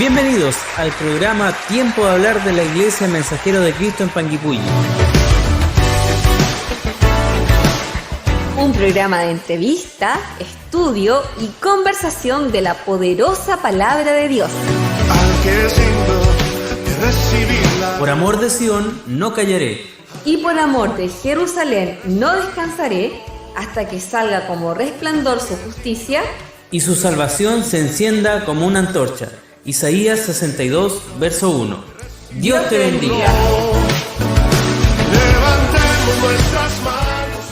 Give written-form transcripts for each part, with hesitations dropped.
Bienvenidos al programa Tiempo de Hablar de la Iglesia Mensajero de Cristo en Panguipulli. Un programa de entrevista, estudio y conversación de la poderosa palabra de Dios. Por amor de Sion no callaré. Y por amor de Jerusalén no descansaré hasta que salga como resplandor su justicia y su salvación se encienda como una antorcha. Isaías 62, verso 1. Dios te bendiga. Levantemos nuestras manos.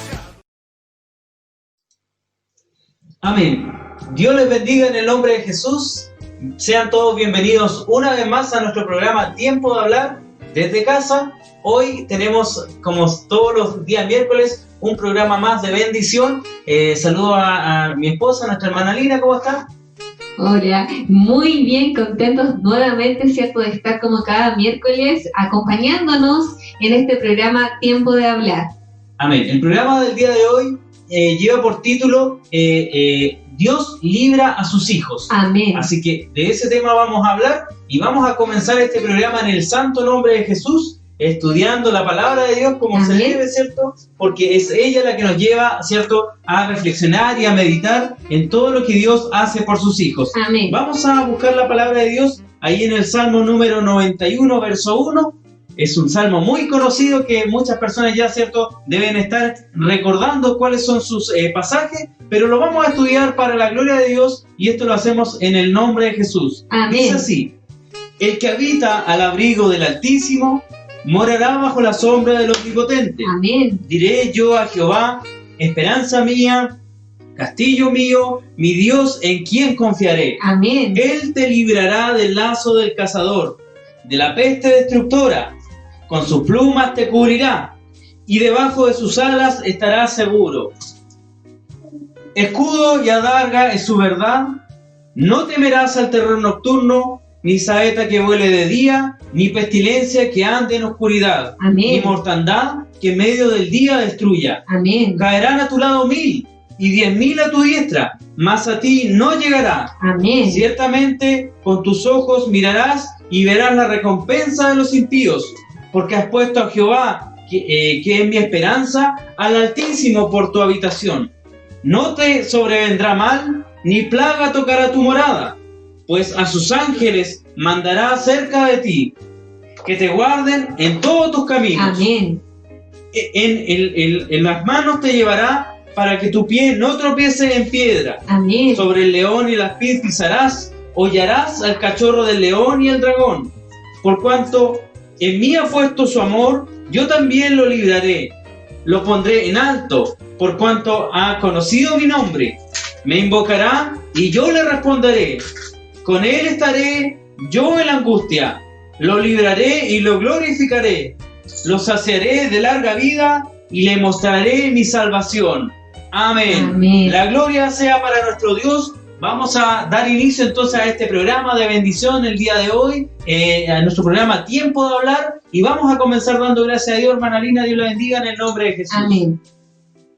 Amén. Dios les bendiga en el nombre de Jesús. Sean todos bienvenidos una vez más a nuestro programa Tiempo de Hablar desde casa. Hoy tenemos, como todos los días miércoles, un programa más de bendición. Saludo a mi esposa, nuestra hermana Lina. ¿Cómo está? Hola, muy bien, contentos nuevamente, ¿cierto?, de estar como cada miércoles acompañándonos en este programa Tiempo de Hablar. Amén. El programa del día de hoy lleva por título Dios libra a sus hijos. Amén. Así que de ese tema vamos a hablar y vamos a comenzar este programa en el santo nombre de Jesús, estudiando la palabra de Dios como se debe, ¿cierto? Porque es ella la que nos lleva, ¿cierto?, a reflexionar y a meditar en todo lo que Dios hace por sus hijos. Amén. Vamos a buscar la palabra de Dios ahí en el Salmo número 91, verso 1. Es un salmo muy conocido que muchas personas ya, ¿cierto?, deben estar recordando cuáles son sus pasajes, pero lo vamos a estudiar para la gloria de Dios y esto lo hacemos en el nombre de Jesús. Amén. Dice así: el que habita al abrigo del Altísimo morará bajo la sombra del Omnipotente. Amén. Diré yo a Jehová, esperanza mía, castillo mío, mi Dios en quien confiaré. Amén. Él te librará del lazo del cazador, de la peste destructora. Con sus plumas te cubrirá, y debajo de sus alas estarás seguro. Escudo y adarga es su verdad. No temerás al terror nocturno, ni saeta que vuele de día, ni pestilencia que ande en oscuridad, Amén. ni mortandad que en medio del día destruya. Amén. Caerán a tu lado 1000 y 10.000 a tu diestra, mas a ti no llegará. Amén. Ciertamente con tus ojos mirarás y verás la recompensa de los impíos, porque has puesto a Jehová, que es mi esperanza, al Altísimo por tu habitación. No te sobrevendrá mal, ni plaga tocará tu morada, pues a sus ángeles mandará cerca de ti, que te guarden en todos tus caminos. Amén. En las manos te llevará para que tu pie no tropiece en piedra. Amén. Sobre el león y las pies pisarás, hollarás al cachorro del león y el dragón. Por cuanto en mí ha puesto su amor, yo también lo libraré. Lo pondré en alto, por cuanto ha conocido mi nombre. Me invocará y yo le responderé. Con él estaré yo en la angustia. Lo libraré y lo glorificaré. Lo saciaré de larga vida y le mostraré mi salvación. Amén. Amén. La gloria sea para nuestro Dios. Vamos a dar inicio entonces a este programa de bendición el día de hoy, a nuestro programa Tiempo de Hablar, y vamos a comenzar dando gracias a Dios, hermana Lina. Dios la bendiga en el nombre de Jesús. Amén.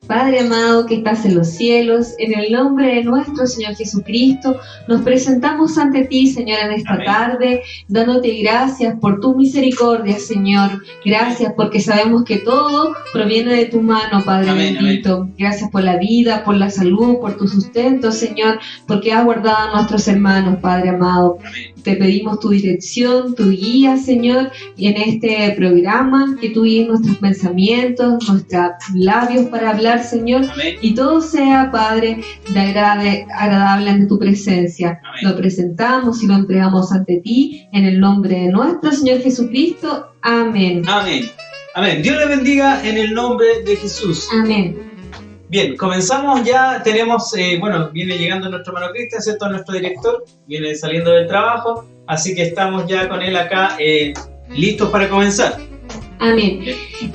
Padre amado que estás en los cielos, en el nombre de nuestro Señor Jesucristo, nos presentamos ante ti, Señor, en esta Amén. tarde, dándote gracias por tu misericordia, Señor. Gracias porque sabemos que todo proviene de tu mano, Padre Amén, bendito. amén. Gracias por la vida, por la salud, por tu sustento, Señor, porque has guardado a nuestros hermanos, Padre amado. Amén. Te pedimos tu dirección, tu guía, Señor, en este programa, que tú guíes nuestros pensamientos, nuestros labios para hablar, Señor, Amén. y todo sea, Padre, de agradable ante tu presencia. Amén. Lo presentamos y lo entregamos ante ti, en el nombre de nuestro Señor Jesucristo. Amén. Amén. Amén. Dios le bendiga en el nombre de Jesús. Amén. Bien, comenzamos ya. Tenemos, viene llegando nuestro hermano Cristian, ¿cierto? Nuestro director, viene saliendo del trabajo, así que estamos ya con él acá, listos para comenzar. Amén.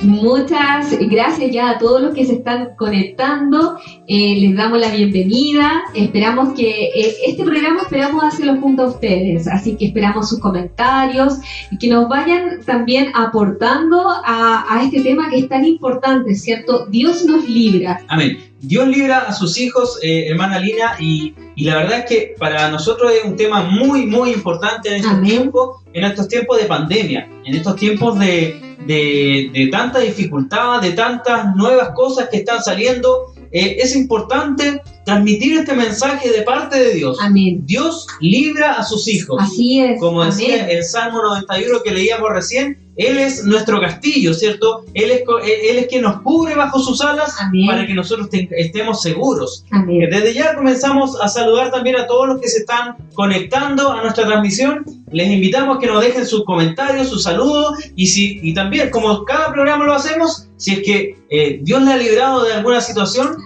Muchas gracias ya a todos los que se están conectando. Les damos la bienvenida. Esperamos que este programa esperamos hacerlo junto a ustedes. Así que esperamos sus comentarios y que nos vayan también aportando a este tema que es tan importante, ¿cierto? Dios nos libra. Amén. Dios libra a sus hijos, hermana Lina, y la verdad es que para nosotros es un tema muy, muy importante en estos tiempos de pandemia, en estos tiempos de tanta dificultad, de tantas nuevas cosas que están saliendo. Es importante transmitir este mensaje de parte de Dios. Amén. Dios libra a sus hijos. Así es. Como decía el Salmo 91 que leíamos recién, Él es nuestro castillo, ¿cierto? Él es quien nos cubre bajo sus alas. Amén. Para que nosotros estemos seguros. Amén. Desde ya comenzamos a saludar también a todos los que se están conectando a nuestra transmisión. Les invitamos a que nos dejen sus comentarios, sus saludos, y también, como cada programa lo hacemos, si es que Dios le ha librado de alguna situación,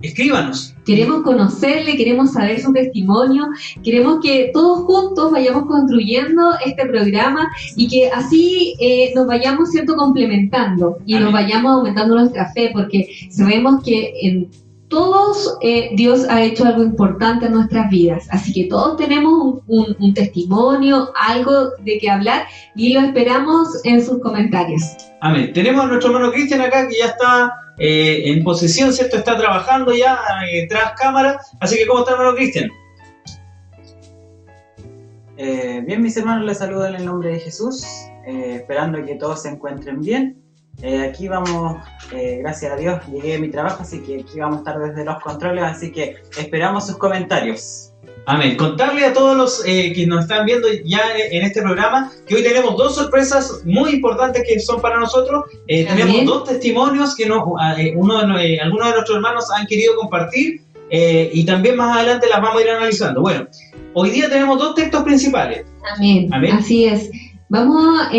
escríbanos. Queremos conocerle, queremos saber su testimonio, queremos que todos juntos vayamos construyendo este programa y que así nos vayamos, ¿cierto?, complementando y Amén. Nos vayamos aumentando nuestra fe, porque sabemos que en todos Dios ha hecho algo importante en nuestras vidas, así que todos tenemos un testimonio, algo de qué hablar, y lo esperamos en sus comentarios. Amén. Tenemos a nuestro hermano Cristian acá, que ya está en posesión, ¿cierto? Está trabajando ya tras cámara. Así que, ¿cómo está, hermano Cristian? Bien, mis hermanos, les saludo en el nombre de Jesús, esperando que todos se encuentren bien. Aquí vamos, gracias a Dios, llegué a mi trabajo, así que aquí vamos a estar desde los controles, así que esperamos sus comentarios. Amén. Contarle a todos los que nos están viendo ya en este programa que hoy tenemos dos sorpresas muy importantes que son para nosotros. Tenemos dos testimonios que algunos de nuestros hermanos han querido compartir, y también más adelante las vamos a ir analizando. Bueno, hoy día tenemos dos textos principales. Amén. Amén. Así es. Vamos a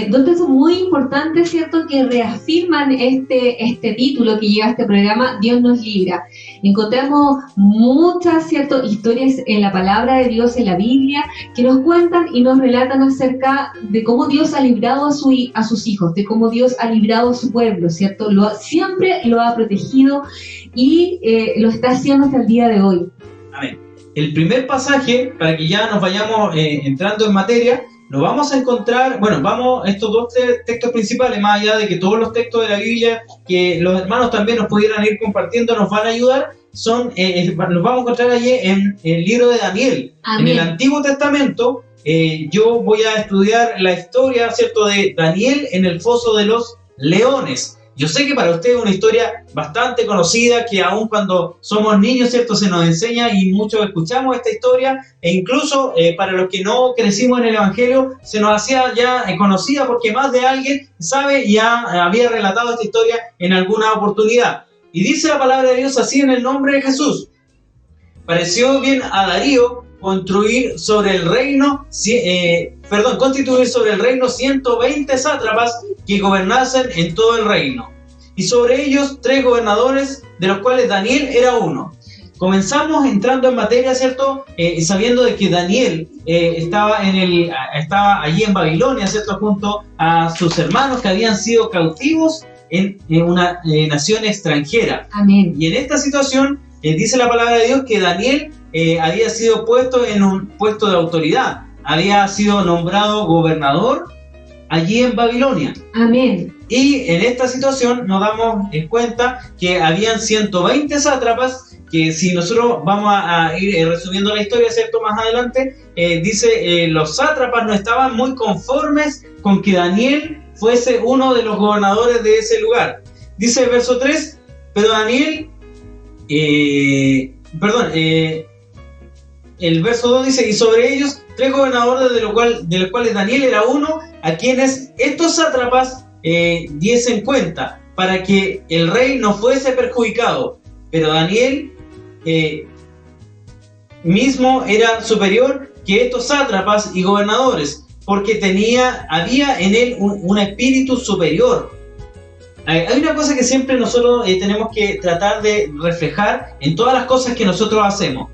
dos textos muy importantes, ¿cierto?, que reafirman este título que lleva a este programa, Dios nos libra. Encontramos muchas, ¿cierto?, historias en la palabra de Dios, en la Biblia, que nos cuentan y nos relatan acerca de cómo Dios ha librado a sus hijos, de cómo Dios ha librado a su pueblo, ¿cierto? Siempre lo ha protegido y lo está haciendo hasta el día de hoy. Amén. El primer pasaje, para que ya nos vayamos entrando en materia, lo vamos a encontrar, estos dos textos principales, más allá de que todos los textos de la Biblia que los hermanos también nos pudieran ir compartiendo nos van a ayudar, los vamos a encontrar allí en el libro de Daniel. Amén. En el Antiguo Testamento. Yo voy a estudiar la historia, ¿cierto?, de Daniel en el foso de los leones. Yo sé que para ustedes es una historia bastante conocida, que aún cuando somos niños, ¿cierto?, se nos enseña y muchos escuchamos esta historia, e incluso para los que no crecimos en el Evangelio, se nos hacía ya conocida porque más de alguien sabe y había relatado esta historia en alguna oportunidad. Y dice la palabra de Dios así en el nombre de Jesús: pareció bien a Darío constituir sobre el reino 120 sátrapas que gobernasen en todo el reino, y sobre ellos 3 gobernadores, de los cuales Daniel era uno. Comenzamos entrando en materia, ¿cierto? Sabiendo de que Daniel estaba allí en Babilonia, ¿cierto?, junto a sus hermanos que habían sido cautivos en una nación extranjera. Amén. Y en esta situación dice la palabra de Dios que Daniel había sido puesto en un puesto de autoridad, había sido nombrado gobernador allí en Babilonia. Amén. Y en esta situación nos damos cuenta que habían 120 sátrapas, que si nosotros vamos a ir resumiendo la historia, ¿cierto?, más adelante, dice, los sátrapas no estaban muy conformes con que Daniel fuese uno de los gobernadores de ese lugar. Dice el verso 3, pero Daniel, el verso 2 dice, y sobre ellos 3 gobernadores de los cuales Daniel era uno, a quienes estos sátrapas diesen cuenta, para que el rey no fuese perjudicado. Pero Daniel mismo era superior que estos sátrapas y gobernadores, porque había en él un espíritu superior. Hay una cosa que siempre nosotros tenemos que tratar de reflejar en todas las cosas que nosotros hacemos.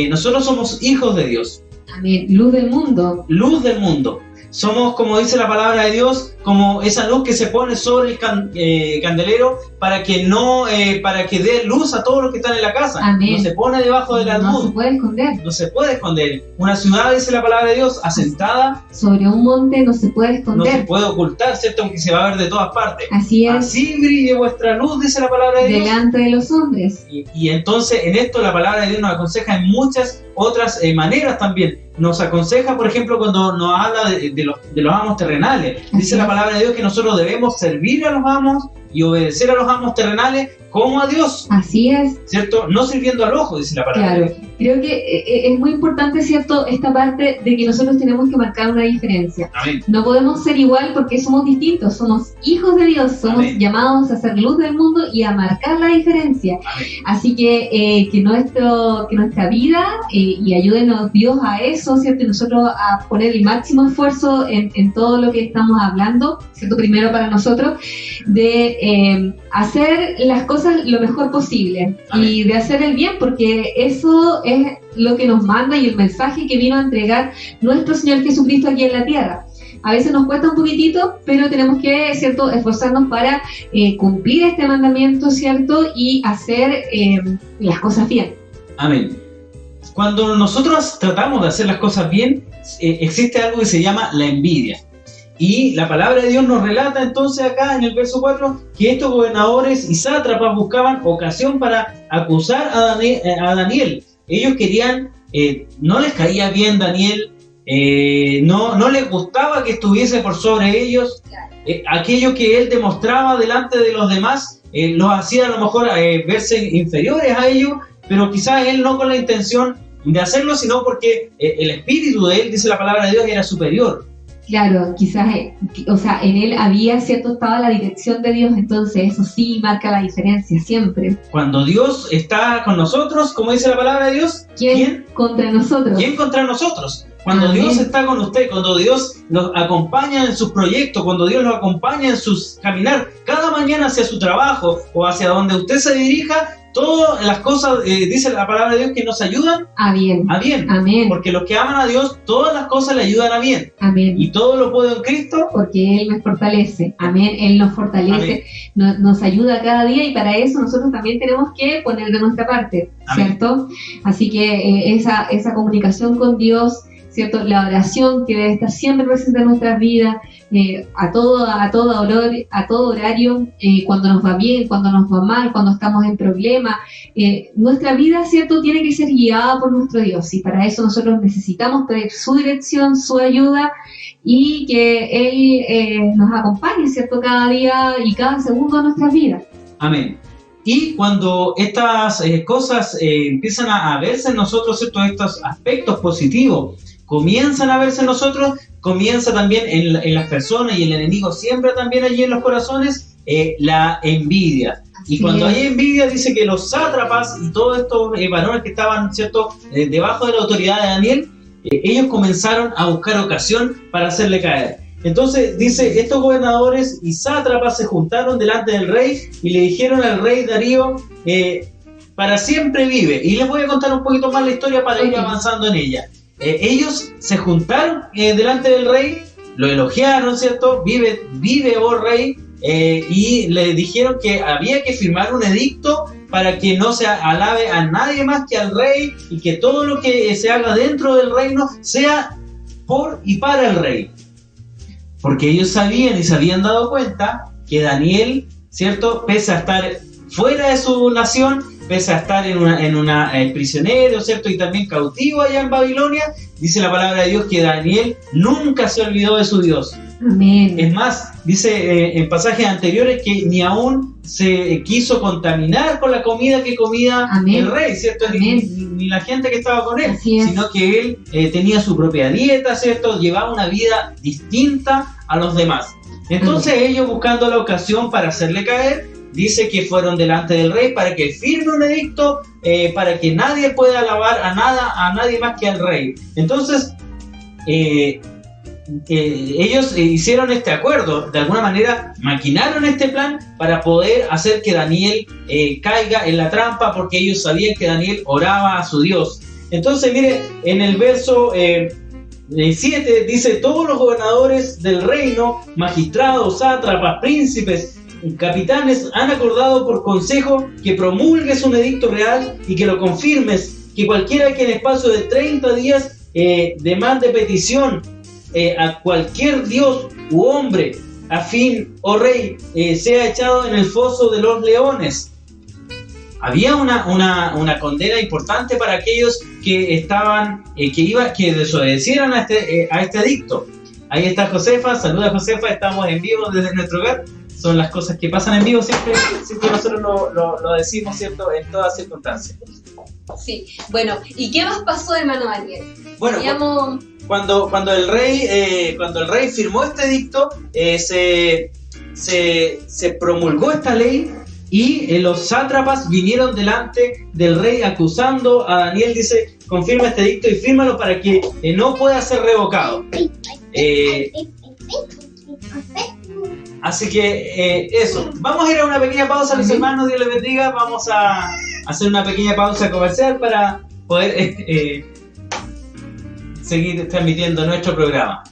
Nosotros somos hijos de Dios. Amén. Luz del mundo. Luz del mundo. Somos, como dice la palabra de Dios, como esa luz que se pone sobre el candelero para que dé luz a todos los que están en la casa. Amén. No se pone debajo de la No se luz, puede esconder. no se puede esconder. Una ciudad, dice la palabra de Dios, asentada, Sobre un monte no se puede no se esconder. puede ocultar, ¿cierto? Aunque se va a ver de todas partes. Así es, Así brille vuestra luz, dice la palabra de Dios. delante de los hombres. Y entonces en esto la palabra de Dios nos aconseja en muchas otras maneras también. Nos aconseja, por ejemplo, cuando nos habla de los amos terrenales. Dice la palabra de Dios que nosotros debemos servir a los amos y obedecer a los amos terrenales como a Dios, Así es, ¿cierto? No sirviendo al ojo, dice la palabra de claro. Dios. Creo que es muy importante, ¿cierto?, esta parte de que nosotros tenemos que marcar una diferencia. Amén. No podemos ser igual porque somos distintos, somos hijos de Dios, somos Amén. llamados a ser luz del mundo y a marcar la diferencia. Amén. Así que nuestra vida, y ayúdenos Dios a eso, ¿cierto? Y nosotros a poner el máximo esfuerzo en todo lo que estamos hablando, ¿cierto? Primero para nosotros, de hacer las cosas lo mejor posible. Amén. Y de hacer el bien, porque eso es lo que nos manda y el mensaje que vino a entregar nuestro Señor Jesucristo aquí en la tierra. A veces nos cuesta un poquitito, pero tenemos que, ¿cierto?, esforzarnos para cumplir este mandamiento, ¿cierto?, y hacer las cosas bien. Amén. Cuando nosotros tratamos de hacer las cosas bien, existe algo que se llama la envidia. Y la palabra de Dios nos relata entonces acá en el verso 4 que estos gobernadores y sátrapas buscaban ocasión para acusar a Daniel. Ellos querían, no les caía bien Daniel, no les gustaba que estuviese por sobre ellos. Aquello que él demostraba delante de los demás los hacía a lo mejor verse inferiores a ellos, pero quizás él no con la intención de hacerlo, sino porque el espíritu de él, dice la palabra de Dios, era superior. Claro, quizás, en él había, ¿cierto?, estaba la dirección de Dios, entonces eso sí marca la diferencia siempre. Cuando Dios está con nosotros, como dice la palabra de Dios, ¿Quién contra nosotros? ¿quién contra nosotros? Cuando Amén. Dios está con usted, cuando Dios los acompaña en sus proyectos, cuando Dios los acompaña en sus caminar cada mañana hacia su trabajo o hacia donde usted se dirija, todas las cosas, dice la palabra de Dios, que nos ayudan A bien. a bien. Amén. Porque los que aman a Dios, todas las cosas le ayudan a bien. Amén. Y todo lo puedo en Cristo. Porque Él nos fortalece. Amén. Él nos fortalece, nos ayuda cada día y para eso nosotros también tenemos que poner de nuestra parte, Amén. ¿cierto? Así que esa comunicación con Dios, ¿cierto? La oración que debe estar siempre presente en nuestras vidas, a todo horario, cuando nos va bien, cuando nos va mal, cuando estamos en problemas. Nuestra vida, ¿cierto?, tiene que ser guiada por nuestro Dios y para eso nosotros necesitamos pedir su dirección, su ayuda y que Él nos acompañe, ¿cierto?, cada día y cada segundo de nuestras vidas. Amén. Y cuando estas cosas empiezan a verse en nosotros, ¿cierto?, estos aspectos positivos comienzan a verse en nosotros, comienza también en las personas y el enemigo siempre también allí en los corazones, la envidia. Y cuando hay envidia, dice que los sátrapas y todos estos varones que estaban, ¿cierto?, debajo de la autoridad de Daniel, ellos comenzaron a buscar ocasión para hacerle caer. Entonces dice, estos gobernadores y sátrapas se juntaron delante del rey y le dijeron al rey Darío, para siempre vive. Y les voy a contar un poquito más la historia para ir avanzando en ella. Ellos se juntaron delante del rey, lo elogiaron, ¿cierto? Vive, oh rey, y le dijeron que había que firmar un edicto para que no se alabe a nadie más que al rey y que todo lo que se haga dentro del reino sea por y para el rey. Porque ellos sabían y se habían dado cuenta que Daniel, ¿cierto?, pese a estar fuera de su nación, pese a estar en una prisionero, ¿cierto?, y también cautivo allá en Babilonia, dice la palabra de Dios que Daniel nunca se olvidó de su Dios. Amén. Es más, dice en pasajes anteriores que ni aún se quiso contaminar con la comida que comía Amén. el rey, ¿cierto? Ni la gente que estaba con él, Así es. sino que él tenía su propia dieta, ¿cierto? Llevaba una vida distinta a los demás. Entonces ellos, buscando la ocasión para hacerle caer, dice que fueron delante del rey para que firme un edicto para que nadie pueda alabar a nadie más que al rey. Entonces ellos hicieron este acuerdo, de alguna manera maquinaron este plan para poder hacer que Daniel caiga en la trampa, porque ellos sabían que Daniel oraba a su Dios. Entonces mire, en el verso 7 dice: todos los gobernadores del reino, magistrados, sátrapas, príncipes, capitanes han acordado por consejo que promulgues un edicto real y que lo confirmes, que cualquiera que en espacio de 30 días demande petición a cualquier dios u hombre, afín o rey, sea echado en el foso de los leones. Había una condena importante para aquellos que estaban, que desobedecieran a este edicto. Ahí está Josefa, saluda Josefa, estamos en vivo desde nuestro hogar. Son las cosas que pasan en vivo, siempre nosotros lo decimos, ¿cierto?, en todas circunstancias. Sí, bueno, ¿y qué más pasó, hermano Daniel? Bueno, cuando el rey firmó este edicto, se promulgó esta ley y los sátrapas vinieron delante del rey acusando a Daniel. Dice: confirma este edicto y fírmalo para que no pueda ser revocado. Así que eso, vamos a ir a una pequeña pausa, mis hermanos, Dios les bendiga. Vamos a hacer una pequeña pausa comercial para poder seguir transmitiendo nuestro programa.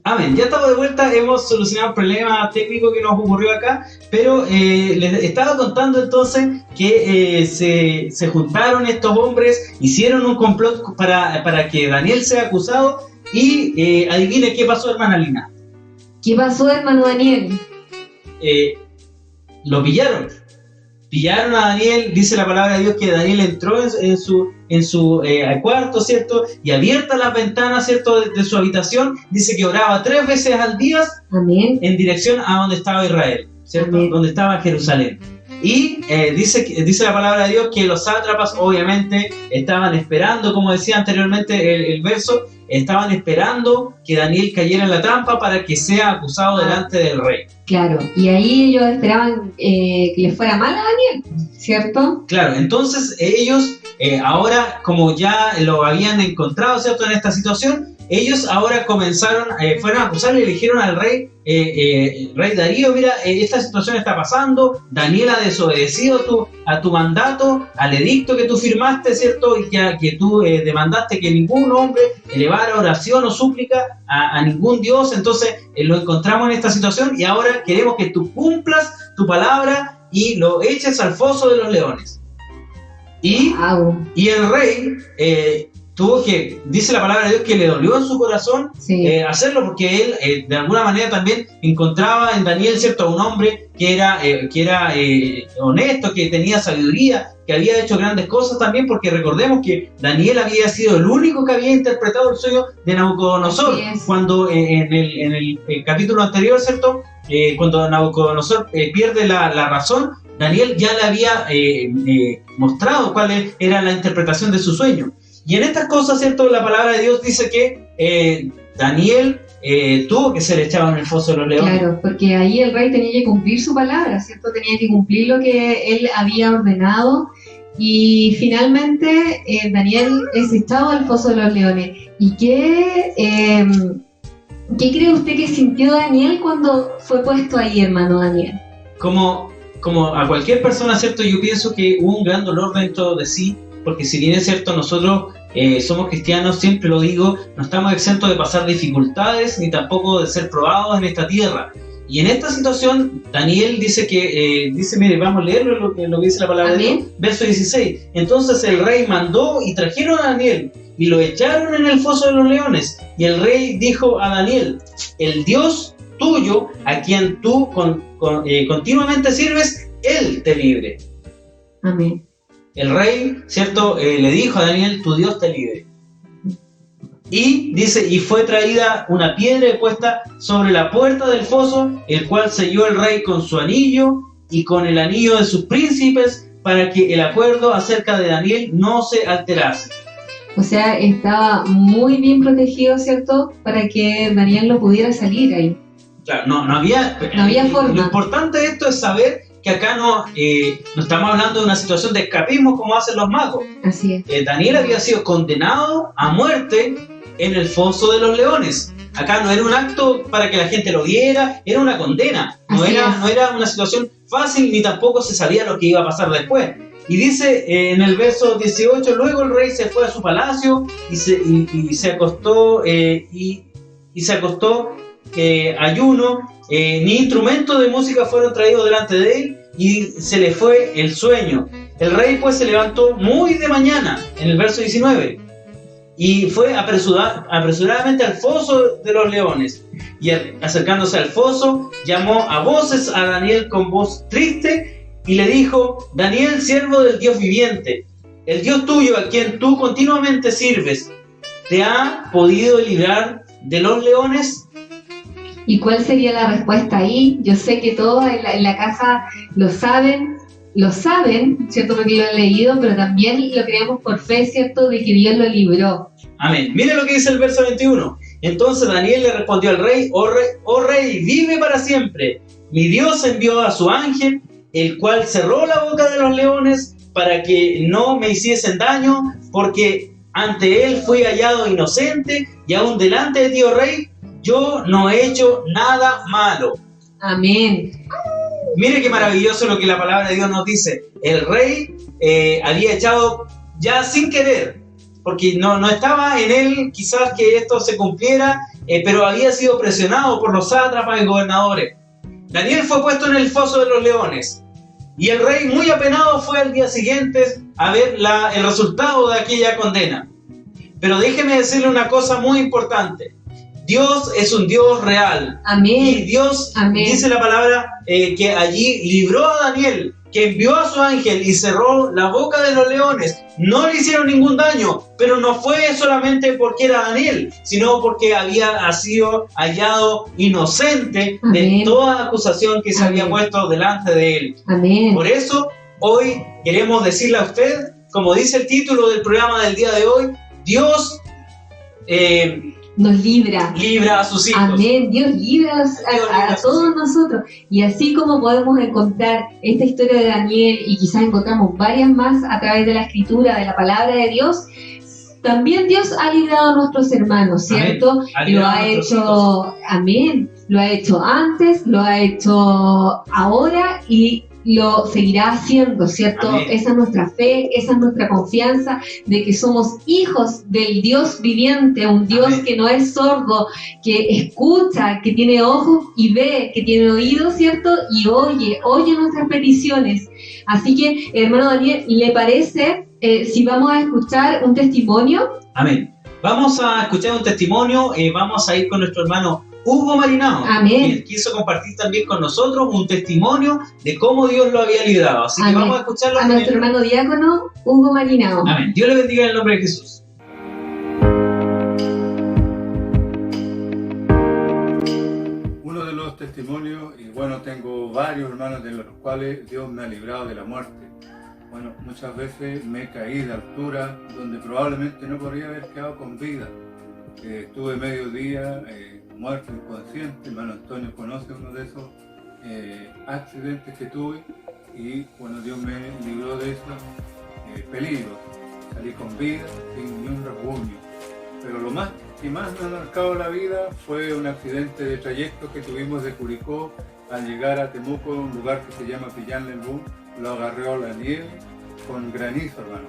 Amén, ya estamos de vuelta, hemos solucionado un problema técnico que nos ocurrió acá, pero les estaba contando entonces que se juntaron estos hombres, hicieron un complot para que Daniel sea acusado y adivine qué pasó, hermana Lina. ¿Qué pasó, hermano Daniel? Lo pillaron a Daniel. Dice la palabra de Dios que Daniel entró en su cuarto, ¿cierto? Y abiertas las ventanas, ¿cierto?, de su habitación, dice que oraba 3 veces al día. Amén. En dirección a donde estaba Israel, ¿cierto? Amén. Donde estaba Jerusalén. Y dice la palabra de Dios que los sátrapas obviamente estaban esperando, como decía anteriormente el verso, estaban esperando que Daniel cayera en la trampa para que sea acusado delante del rey. Claro, y ahí ellos esperaban que les fuera mal a Daniel, ¿cierto? Claro, entonces ellos ahora, como ya lo habían encontrado, ¿cierto?, en esta situación, ellos ahora fueron a acusarle y le dijeron al rey, rey Darío: mira, esta situación está pasando, Daniel ha desobedecido a tu mandato, al edicto que tú firmaste, ¿cierto?, y que tú demandaste que ningún hombre elevara oración o súplica a ningún dios. Entonces lo encontramos en esta situación y ahora queremos que tú cumplas tu palabra y lo eches al foso de los leones. Y el rey tuvo que, dice la palabra de Dios, que le dolió en su corazón hacerlo, porque él de alguna manera también encontraba en Daniel, ¿cierto?, un hombre que era honesto, que tenía sabiduría, que había hecho grandes cosas también, porque recordemos que Daniel había sido el único que había interpretado el sueño de Nabucodonosor, cuando en el capítulo anterior, ¿cierto?, cuando Nabucodonosor pierde la razón, Daniel ya le había mostrado cuál era la interpretación de su sueño. Y en estas cosas, ¿cierto?, la palabra de Dios dice que Daniel tuvo que ser echado en el foso de los leones. Claro, porque ahí el rey tenía que cumplir su palabra, ¿cierto? Tenía que cumplir lo que él había ordenado. Y finalmente Daniel es echado al foso de los leones. ¿Y qué cree usted que sintió Daniel cuando fue puesto ahí, hermano Daniel? Como a cualquier persona, ¿cierto?, yo pienso que hubo un gran dolor dentro de sí, porque si bien es cierto, nosotros somos cristianos, siempre lo digo, no estamos exentos de pasar dificultades, ni tampoco de ser probados en esta tierra. Y en esta situación, Daniel dice que, mire, vamos a leerlo lo que dice la palabra de Dios, verso 16. Entonces el rey mandó y trajeron a Daniel, y lo echaron en el foso de los leones. Y el rey dijo a Daniel: el Dios tuyo, a quien tú continuamente sirves, Él te libre. Amén. el rey, ¿cierto? Le dijo a Daniel, tu Dios te libre. Y dice, y fue traída una piedra puesta sobre la puerta del foso, el cual selló el rey con su anillo y con el anillo de sus príncipes, para que el acuerdo acerca de Daniel no se alterase. O sea, estaba muy bien protegido, ¿cierto? Para que Daniel no pudiera salir ahí. Claro, no había forma. Lo importante de esto es saber que acá no estamos hablando de una situación de escapismo como hacen los magos. Así es. Daniel había sido condenado a muerte en el foso de los leones. Acá no era un acto para que la gente lo viera, era una condena. No era una situación fácil ni tampoco se sabía lo que iba a pasar después. Y dice en el verso 18, luego el rey se fue a su palacio y se acostó ayuno, ni instrumentos de música fueron traídos delante de él y se le fue el sueño. El rey pues se levantó muy de mañana, en el verso 19, y fue apresuradamente al foso de los leones, y acercándose al foso llamó a voces a Daniel con voz triste y le dijo: Daniel, siervo del Dios viviente, el Dios tuyo a quien tú continuamente sirves, ¿te ha podido librar de los leones? ¿Y cuál sería la respuesta ahí? Yo sé que todos en la casa lo saben, ¿cierto? Porque lo han leído, pero también lo creemos por fe, ¿cierto? De que Dios lo libró. Amén. Mire lo que dice el verso 21. Entonces Daniel le respondió al rey: oh rey, vive para siempre. Mi Dios envió a su ángel, el cual cerró la boca de los leones para que no me hiciesen daño, porque ante él fui hallado inocente, y aún delante de ti, oh rey, yo no he hecho nada malo. Amén. Mire qué maravilloso lo que la palabra de Dios nos dice. El rey había echado ya sin querer, porque no estaba en él quizás que esto se cumpliera, pero había sido presionado por los sátrapas y gobernadores. Daniel fue puesto en el foso de los leones, y el rey, muy apenado, fue al día siguiente a ver el resultado de aquella condena. Pero déjeme decirle una cosa muy importante. Dios es un Dios real. Amén. Y Dios, amén, dice la palabra, que allí libró a Daniel, que envió a su ángel y cerró la boca de los leones. No le hicieron ningún daño, pero no fue solamente porque era Daniel, sino porque había sido hallado inocente amén, de toda acusación que se amén, había puesto delante de él. Amén. Por eso, hoy queremos decirle a usted, como dice el título del programa del día de hoy, Dios nos libra a sus hijos. Amén. Dios libra a todos nosotros. Y así como podemos encontrar esta historia de Daniel, y quizás encontramos varias más a través de la escritura, de la palabra de Dios, también Dios ha librado a nuestros hermanos, ¿cierto? Lo ha hecho, amén, lo ha hecho antes, lo ha hecho ahora y lo seguirá haciendo, ¿cierto? Amén. Esa es nuestra fe, esa es nuestra confianza de que somos hijos del Dios viviente, un Dios amén, que no es sordo, que escucha, que tiene ojos y ve, que tiene oídos, ¿cierto? Y oye nuestras peticiones. Así que, hermano Daniel, ¿le parece si vamos a escuchar un testimonio? Amén. Vamos a escuchar un testimonio, vamos a ir con nuestro hermano Hugo Marinao, amén, quien quiso compartir también con nosotros un testimonio de cómo Dios lo había librado. Así amén, que vamos a escucharlo. A nuestro hermano diácono Hugo Marinao. Amén. Dios le bendiga en el nombre de Jesús. Uno de los testimonios, y bueno, tengo varios hermanos de los cuales Dios me ha librado de la muerte. Bueno, muchas veces me he caído de altura donde probablemente no podría haber quedado con vida. Estuve medio día muerto, inconsciente. Hermano Antonio conoce uno de esos accidentes que tuve y bueno, Dios me libró de esos peligros. Salí con vida, sin ni un rasguño. Pero lo más que más me ha marcado la vida fue un accidente de trayecto que tuvimos de Curicó al llegar a Temuco, un lugar que se llama Pillán-Lembú. Lo agarró la nieve con granizo, hermano.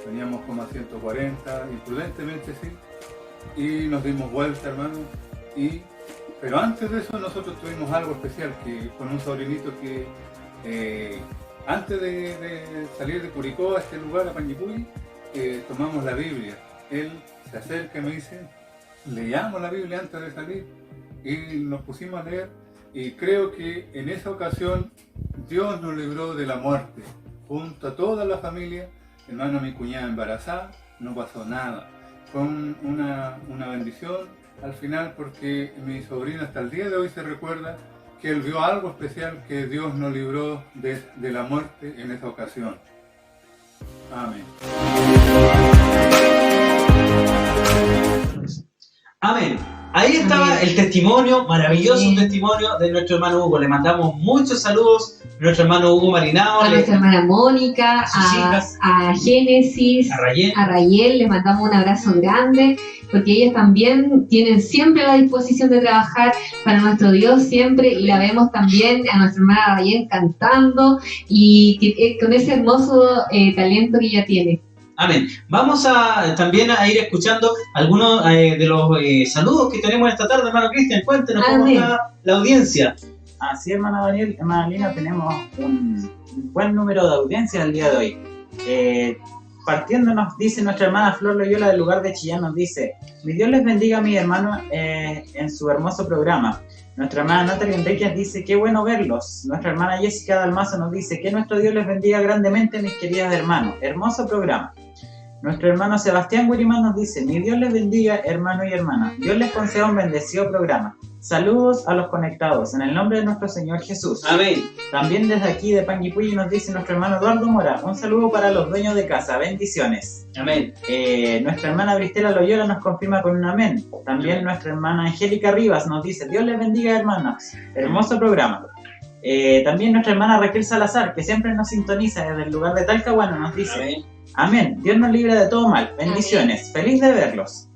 Veníamos como a 140, imprudentemente sí, y nos dimos vuelta, hermano. Pero antes de eso nosotros tuvimos algo especial que con un sobrinito que antes de salir de Curicó a este lugar, a Pañipuy, tomamos la Biblia. Él se acerca y me dice, leamos la Biblia antes de salir, y nos pusimos a leer, y creo que en esa ocasión Dios nos libró de la muerte, junto a toda la familia, hermano, mi cuñada embarazada, no pasó nada. Fue una bendición al final, porque mi sobrino hasta el día de hoy se recuerda que él vio algo especial, que Dios nos libró de la muerte en esa ocasión. Amén. Amén. Ahí estaba el testimonio, maravilloso testimonio de nuestro hermano Hugo. Le mandamos muchos saludos a nuestro hermano Hugo Marinao, A nuestra hermana Mónica, sus hijas, a Génesis, a Rayel. les mandamos un abrazo grande, porque ellas también tienen siempre la disposición de trabajar para nuestro Dios siempre, y la vemos también a nuestra hermana Rayel cantando y con ese hermoso talento que ella tiene. Amén. Vamos también a ir escuchando algunos de los saludos que tenemos esta tarde, hermano Cristian. Cuéntenos cómo está la audiencia. Así, hermana Daniel, hermana Lina, tenemos un buen número de audiencias el día de hoy. Partiendo nos dice nuestra hermana Flor Loyola del lugar de Chillán, nos dice: mi Dios les bendiga a mi hermano en su hermoso programa. Nuestra hermana Natalia Enríquez dice: qué bueno verlos. Nuestra hermana Jessica Dalmazo nos dice: que nuestro Dios les bendiga grandemente, mis queridas hermanos. Hermoso programa. Nuestro hermano Sebastián Guirimán nos dice: mi Dios les bendiga, hermano y hermana. Dios les conceda un bendecido programa. Saludos a los conectados, en el nombre de nuestro Señor Jesús. Amén. También desde aquí de Panguipulli nos dice nuestro hermano Eduardo Mora: un saludo para los dueños de casa, bendiciones. Amén. Nuestra hermana Bristela Loyola nos confirma con un amén. También nuestra hermana Angélica Rivas nos dice: Dios les bendiga, hermanos. Hermoso programa. También nuestra hermana Raquel Salazar, que siempre nos sintoniza desde el lugar de Talcahuano, nos dice: amén. Amén. Dios nos libre de todo mal. Bendiciones. Amén. Feliz de verlos.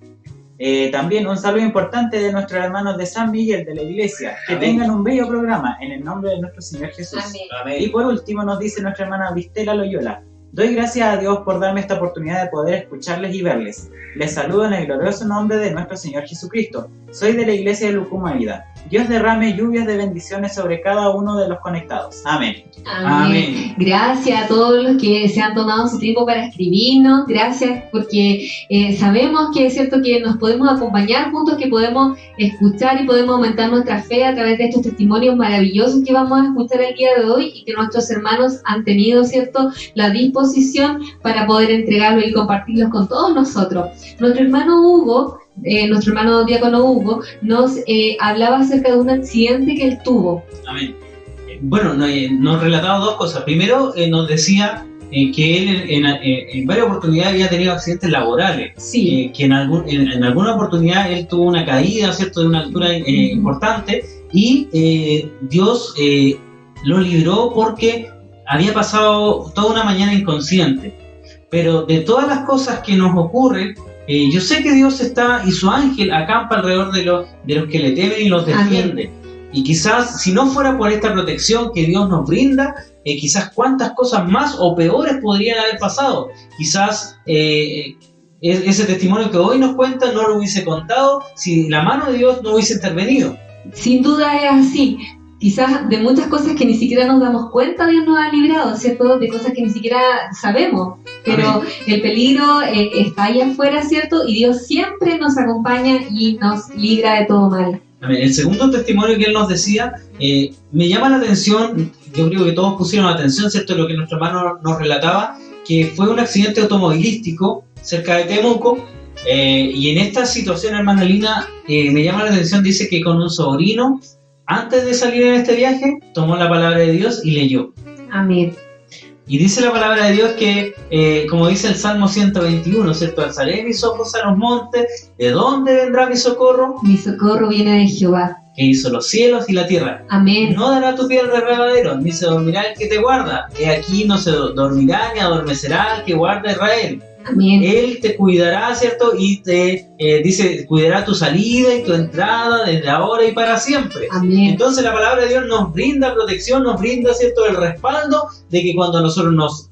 También un saludo importante de nuestros hermanos de San Miguel de la iglesia. Que amén. Tengan un bello programa en el nombre de nuestro Señor Jesús. Amén. Y por último nos dice nuestra hermana Bristela Loyola: doy gracias a Dios por darme esta oportunidad de poder escucharles y verles. Les saludo en el glorioso nombre de nuestro Señor Jesucristo. Soy de la iglesia de Lucumaida. Dios derrame lluvias de bendiciones sobre cada uno de los conectados. Amén. Amén. Gracias a todos los que se han tomado su tiempo para escribirnos. Gracias porque sabemos que es cierto que nos podemos acompañar juntos, que podemos escuchar y podemos aumentar nuestra fe a través de estos testimonios maravillosos que vamos a escuchar el día de hoy, y que nuestros hermanos han tenido, cierto, la disposición para poder entregarlo y compartirlos con todos nosotros. Nuestro hermano Hugo, nuestro hermano diácono Hugo, nos hablaba acerca de un accidente que él tuvo. Amén. Bueno, nos relataba dos cosas. Primero, nos decía que él en varias oportunidades había tenido accidentes laborales. Sí. Que en alguna oportunidad él tuvo una caída, ¿cierto?, de una altura importante, y Dios lo libró porque había pasado toda una mañana inconsciente. Pero de todas las cosas que nos ocurren, yo sé que Dios está y su ángel acampa alrededor de los que le temen y los defiende. Amén. Y quizás si no fuera por esta protección que Dios nos brinda, quizás cuántas cosas más o peores podrían haber pasado. Quizás ese testimonio que hoy nos cuenta no lo hubiese contado si la mano de Dios no hubiese intervenido. Sin duda es así. Quizás de muchas cosas que ni siquiera nos damos cuenta, Dios nos ha librado, ¿cierto? De cosas que ni siquiera sabemos, pero amén. El peligro está ahí afuera, ¿cierto? Y Dios siempre nos acompaña y nos libra de todo mal. Amén. El segundo testimonio que él nos decía, me llama la atención, yo creo que todos pusieron atención, ¿cierto?, lo que nuestro hermano nos relataba, que fue un accidente automovilístico cerca de Temuco, y en esta situación, hermana Lina, me llama la atención, dice que con un sobrino, antes de salir en este viaje, tomó la palabra de Dios y leyó. Amén. Y dice la palabra de Dios que, como dice el Salmo 121, ¿cierto? Alzaré mis ojos a los montes, ¿de dónde vendrá mi socorro? Mi socorro viene de Jehová, que hizo los cielos y la tierra. Amén. No dará tu pie al resbaladero, ni se dormirá el que te guarda. He aquí no se dormirá ni adormecerá el que guarda a Israel. Amén. Él te cuidará, ¿cierto? Y te dice, cuidará tu salida y tu entrada desde ahora y para siempre. Amén. Entonces la palabra de Dios nos brinda protección, nos brinda, ¿cierto?, el respaldo de que cuando nosotros nos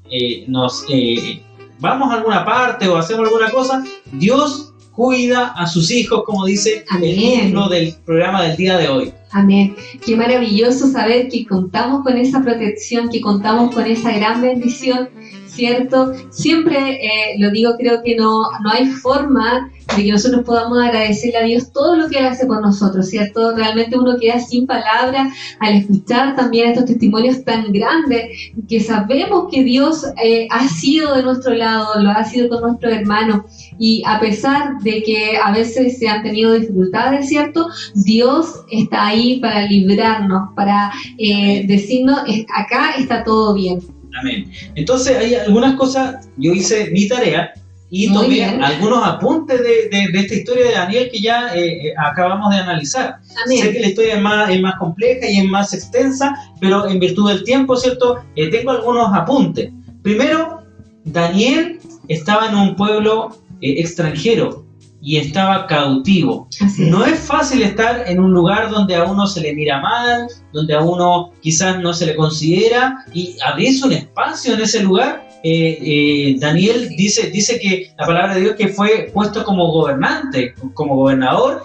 vamos a alguna parte o hacemos alguna cosa, Dios cuida a sus hijos, como dice amén. El título del programa del día de hoy. Amén. Qué maravilloso saber que contamos con esa protección, que contamos con esa gran bendición, ¿cierto? Siempre lo digo, creo que no hay forma de que nosotros podamos agradecerle a Dios todo lo que Él hace por nosotros, ¿cierto? Realmente uno queda sin palabras al escuchar también estos testimonios tan grandes, que sabemos que Dios ha sido de nuestro lado, lo ha sido con nuestros hermanos, y a pesar de que a veces se han tenido dificultades, ¿cierto? Dios está ahí para librarnos, para decirnos, acá está todo bien. Amén. Entonces hay algunas cosas, yo hice mi tarea y Muy tomé bien. algunos apuntes de esta historia de Daniel que ya acabamos de analizar. Amén. Sé que la historia es más compleja y es más extensa, pero en virtud del tiempo, ¿cierto? Tengo algunos apuntes. Primero, Daniel estaba en un pueblo extranjero y estaba cautivo. Así es. No es fácil estar en un lugar donde a uno se le mira mal, donde a uno quizás no se le considera, y abrirse un espacio en ese lugar. Daniel dice que la palabra de Dios que fue puesto como gobernante, como gobernador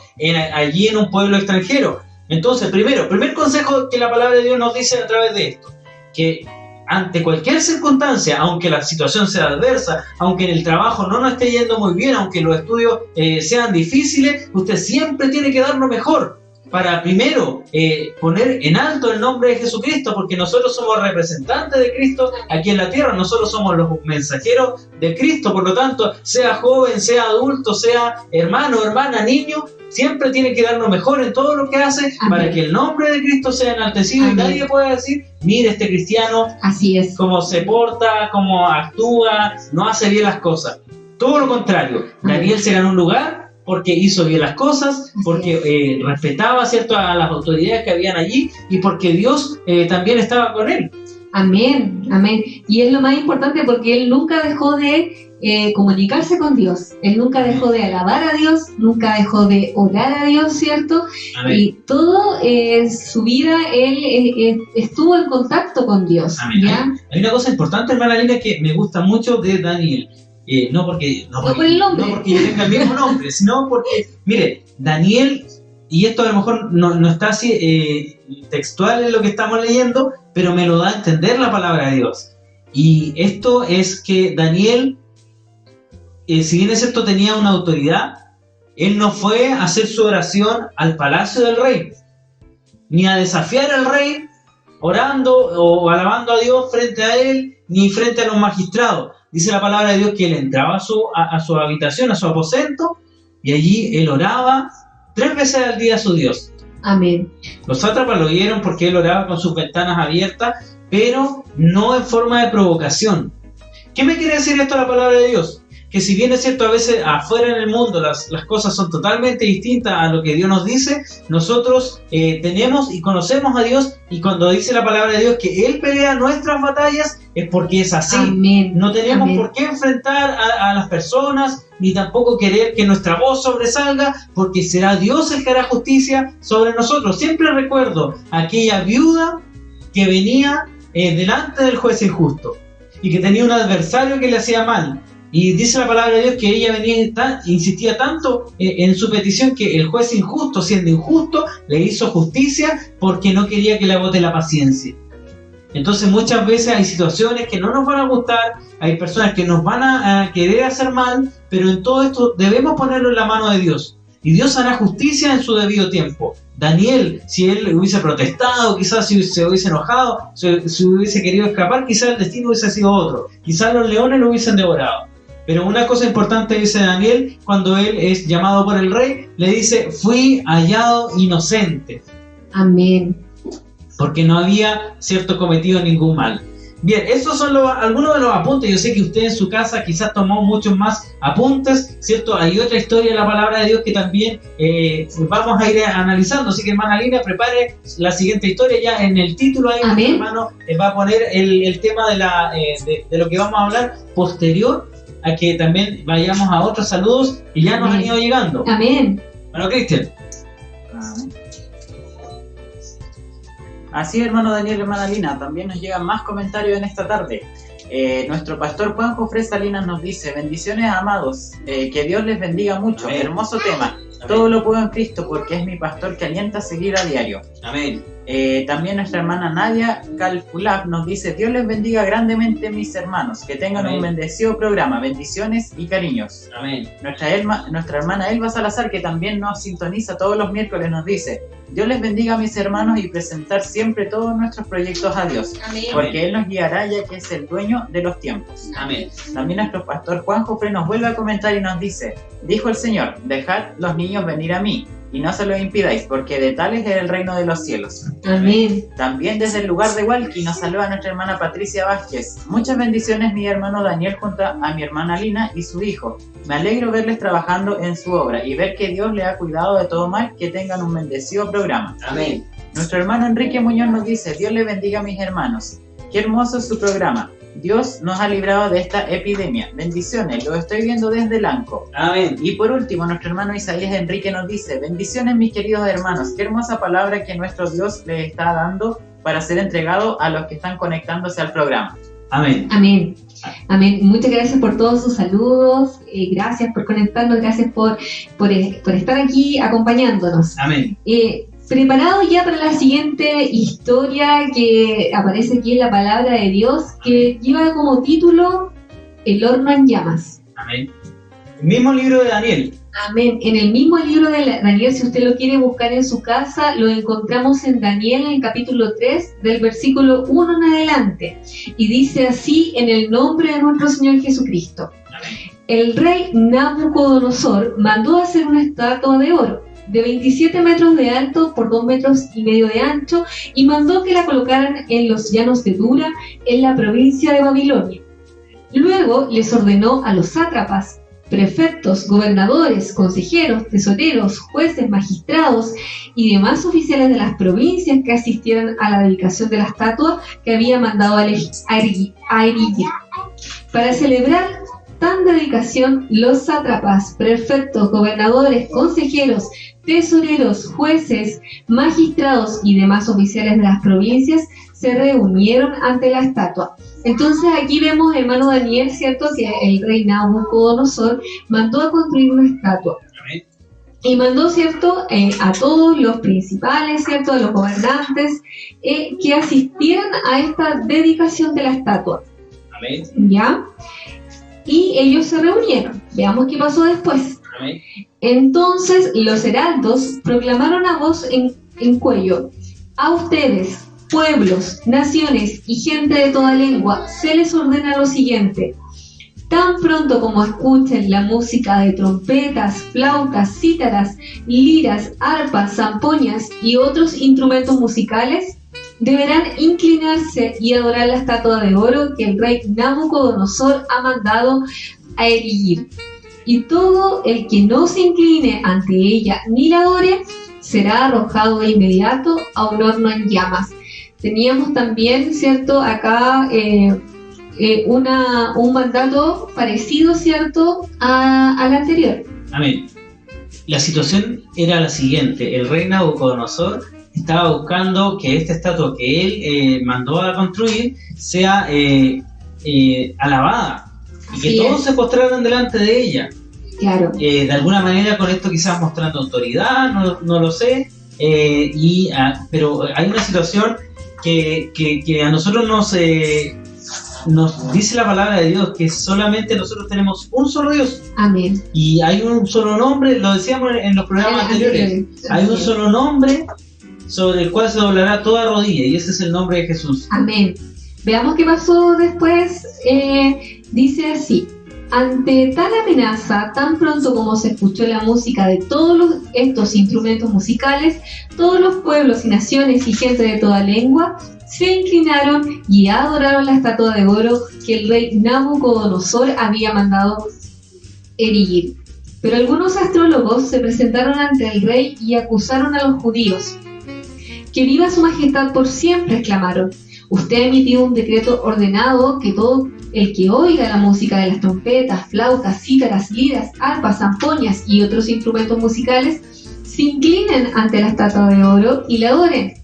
allí en un pueblo extranjero. Entonces, primer consejo que la palabra de Dios nos dice a través de esto, que ante cualquier circunstancia, aunque la situación sea adversa, aunque en el trabajo no nos esté yendo muy bien, aunque los estudios sean difíciles, usted siempre tiene que dar lo mejor para primero poner en alto el nombre de Jesucristo, porque nosotros somos representantes de Cristo aquí en la tierra, nosotros somos los mensajeros de Cristo, por lo tanto, sea joven, sea adulto, sea hermano, hermana, niño, siempre tiene que dar lo mejor en todo lo que hace. Amén. Para que el nombre de Cristo sea enaltecido. Amén. Y nadie pueda decir, mire este cristiano, así es, cómo se porta, cómo actúa, no hace bien las cosas. Todo lo contrario, Daniel se ganó un lugar porque hizo bien las cosas, porque respetaba, ¿cierto?, a las autoridades que habían allí y porque Dios también estaba con él. Amén, amén. Y es lo más importante porque él nunca dejó de comunicarse con Dios. Él nunca dejó de alabar a Dios, nunca dejó de orar a Dios, ¿cierto? Amén. Y todo su vida él estuvo en contacto con Dios. Amén. ¿Ya? Hay una cosa importante, hermana Lina, que me gusta mucho de Daniel. No porque yo tenga el mismo nombre, sino porque, mire, Daniel, y esto a lo mejor no está así textual en lo que estamos leyendo, pero me lo da a entender la palabra de Dios. Y esto es que Daniel, si bien es cierto, tenía una autoridad, él no fue a hacer su oración al palacio del rey, ni a desafiar al rey orando o alabando a Dios frente a él, ni frente a los magistrados. Dice la palabra de Dios que él entraba a su habitación, a su aposento, y allí él oraba 3 veces al día a su Dios. Amén. Los sátrapas lo oyeron porque él oraba con sus ventanas abiertas, pero no en forma de provocación. ¿Qué me quiere decir esto la palabra de Dios? Que si bien es cierto, a veces afuera en el mundo las cosas son totalmente distintas a lo que Dios nos dice, nosotros tenemos y conocemos a Dios, y cuando dice la palabra de Dios que Él pelea nuestras batallas, es porque es así. Amén. No tenemos Amén. por qué enfrentar a las personas, ni tampoco querer que nuestra voz sobresalga, porque será Dios el que hará justicia sobre nosotros. Siempre recuerdo aquella viuda que venía delante del juez injusto y que tenía un adversario que le hacía mal. Y dice la palabra de Dios que ella insistía tanto en su petición que el juez injusto, siendo injusto, le hizo justicia porque no quería que le agote la paciencia. Entonces muchas veces hay situaciones que no nos van a gustar, hay personas que nos van a querer hacer mal, pero en todo esto debemos ponerlo en la mano de Dios. Y Dios hará justicia en su debido tiempo. Daniel, si él hubiese protestado, quizás si se hubiese enojado, si hubiese querido escapar, quizás el destino hubiese sido otro. Quizás los leones lo hubiesen devorado. Pero una cosa importante dice Daniel, cuando él es llamado por el rey, le dice, fui hallado inocente. Amén. Porque no había, cierto, cometido ningún mal. Bien, estos son algunos de los apuntes. Yo sé que usted en su casa quizás tomó muchos más apuntes, ¿cierto? Hay otra historia de la palabra de Dios que también vamos a ir analizando. Así que, hermana Lina, prepare la siguiente historia. Ya en el título ahí, mi hermano va a poner el tema de lo que vamos a hablar posterior a que también vayamos a otros saludos que ya nos han ido llegando. Amén. Bueno, Cristian. Amén. Así, hermano Daniel, hermana Lina, también nos llegan más comentarios en esta tarde. Nuestro pastor Juanjo Fresa Linas nos dice, bendiciones amados, que Dios les bendiga mucho. Amén. Hermoso tema. Amén. Todo lo puedo en Cristo porque es mi pastor que alienta a seguir a diario. Amén. También nuestra hermana Nadia Calculab nos dice: Dios les bendiga grandemente, mis hermanos, que tengan Amén. un bendecido programa, bendiciones y cariños. Amén. Nuestra hermana Elba Salazar, que también nos sintoniza todos los miércoles, nos dice: Dios les bendiga, mis hermanos, y presentar siempre todos nuestros proyectos a Dios, Amén. porque Él nos guiará, ya que es el dueño de los tiempos. Amén. También nuestro pastor Juan Jofre nos vuelve a comentar y nos dice: dijo el Señor, dejad los niños venir a mí, y no se lo impidáis, porque de tales es el reino de los cielos. Amén. También desde el lugar de Hualqui nos saluda nuestra hermana Patricia Vázquez. Muchas bendiciones, mi hermano Daniel, junto a mi hermana Lina y su hijo. Me alegro verles trabajando en su obra y ver que Dios les ha cuidado de todo mal. Que tengan un bendecido programa. Amén. Nuestro hermano Enrique Muñoz nos dice: Dios les bendiga, mis hermanos. Qué hermoso es su programa. Dios nos ha librado de esta epidemia. Bendiciones, lo estoy viendo desde Lanco. Amén. Y por último, nuestro hermano Isaías Enrique nos dice: bendiciones, mis queridos hermanos. Qué hermosa palabra que nuestro Dios les está dando para ser entregado a los que están conectándose al programa. Amén. Amén. Amén. Muchas gracias por todos sus saludos. Gracias por conectarnos. Gracias por estar aquí acompañándonos. Amén. Preparado ya para la siguiente historia que aparece aquí en la palabra de Dios, que lleva como título El horno en llamas. Amén. El mismo libro de Daniel. Amén. En el mismo libro de Daniel, si usted lo quiere buscar en su casa, lo encontramos en Daniel, en el capítulo 3, del versículo 1 en adelante. Y dice así: en el nombre de nuestro Señor Jesucristo. Amén. El rey Nabucodonosor mandó hacer una estatua de oro de 27 metros de alto por 2 metros y medio de ancho, y mandó que la colocaran en los llanos de Dura, en la provincia de Babilonia. Luego les ordenó a los sátrapas, prefectos, gobernadores, consejeros, tesoreros, jueces, magistrados y demás oficiales de las provincias que asistieran a la dedicación de la estatua que había mandado a erigir. Para celebrar tan dedicación, los sátrapas, prefectos, gobernadores, consejeros, tesoreros, jueces, magistrados y demás oficiales de las provincias se reunieron ante la estatua. Entonces aquí vemos, hermano Daniel, ¿cierto?, que el rey Nabucodonosor mandó a construir una estatua. Amén. Y mandó, ¿cierto?, a todos los principales, ¿cierto?, a los gobernantes, que asistieran a esta dedicación de la estatua. Amén. ¿Ya? Y ellos se reunieron. Veamos qué pasó después. Amén. Entonces los heraldos proclamaron a voz en cuello: a ustedes, pueblos, naciones y gente de toda lengua, se les ordena lo siguiente: tan pronto como escuchen la música de trompetas, flautas, cítaras, liras, arpas, zampoñas y otros instrumentos musicales, deberán inclinarse y adorar la estatua de oro que el rey Nabucodonosor ha mandado a erigir. Y todo el que no se incline ante ella ni la adore será arrojado de inmediato a un horno en llamas. Teníamos también, ¿cierto?, acá un mandato parecido, ¿cierto?, al anterior. Amén. La situación era la siguiente: el rey Nabucodonosor estaba buscando que esta estatua que él mandó a construir sea alabada y que Así todos es. se postraran delante de ella. Claro. De alguna manera con esto quizás mostrando autoridad, no lo sé, pero hay una situación que a nosotros nos dice la palabra de Dios, que solamente nosotros tenemos un solo Dios Amén. y hay un solo nombre, lo decíamos en los programas anteriores, hay un solo nombre sobre el cual se doblará toda rodilla, y ese es el nombre de Jesús. Amén. Veamos qué pasó después. Dice así: ante tal amenaza, tan pronto como se escuchó la música de todos estos instrumentos musicales, todos los pueblos y naciones y gente de toda lengua se inclinaron y adoraron la estatua de oro que el rey Nabucodonosor había mandado erigir. Pero algunos astrólogos se presentaron ante el rey y acusaron a los judíos. ¡Que viva su majestad por siempre!, exclamaron. Usted ha emitido un decreto ordenado que todo el que oiga la música de las trompetas, flautas, cítaras, liras, arpas, zampoñas y otros instrumentos musicales se inclinen ante la estatua de oro y la adoren.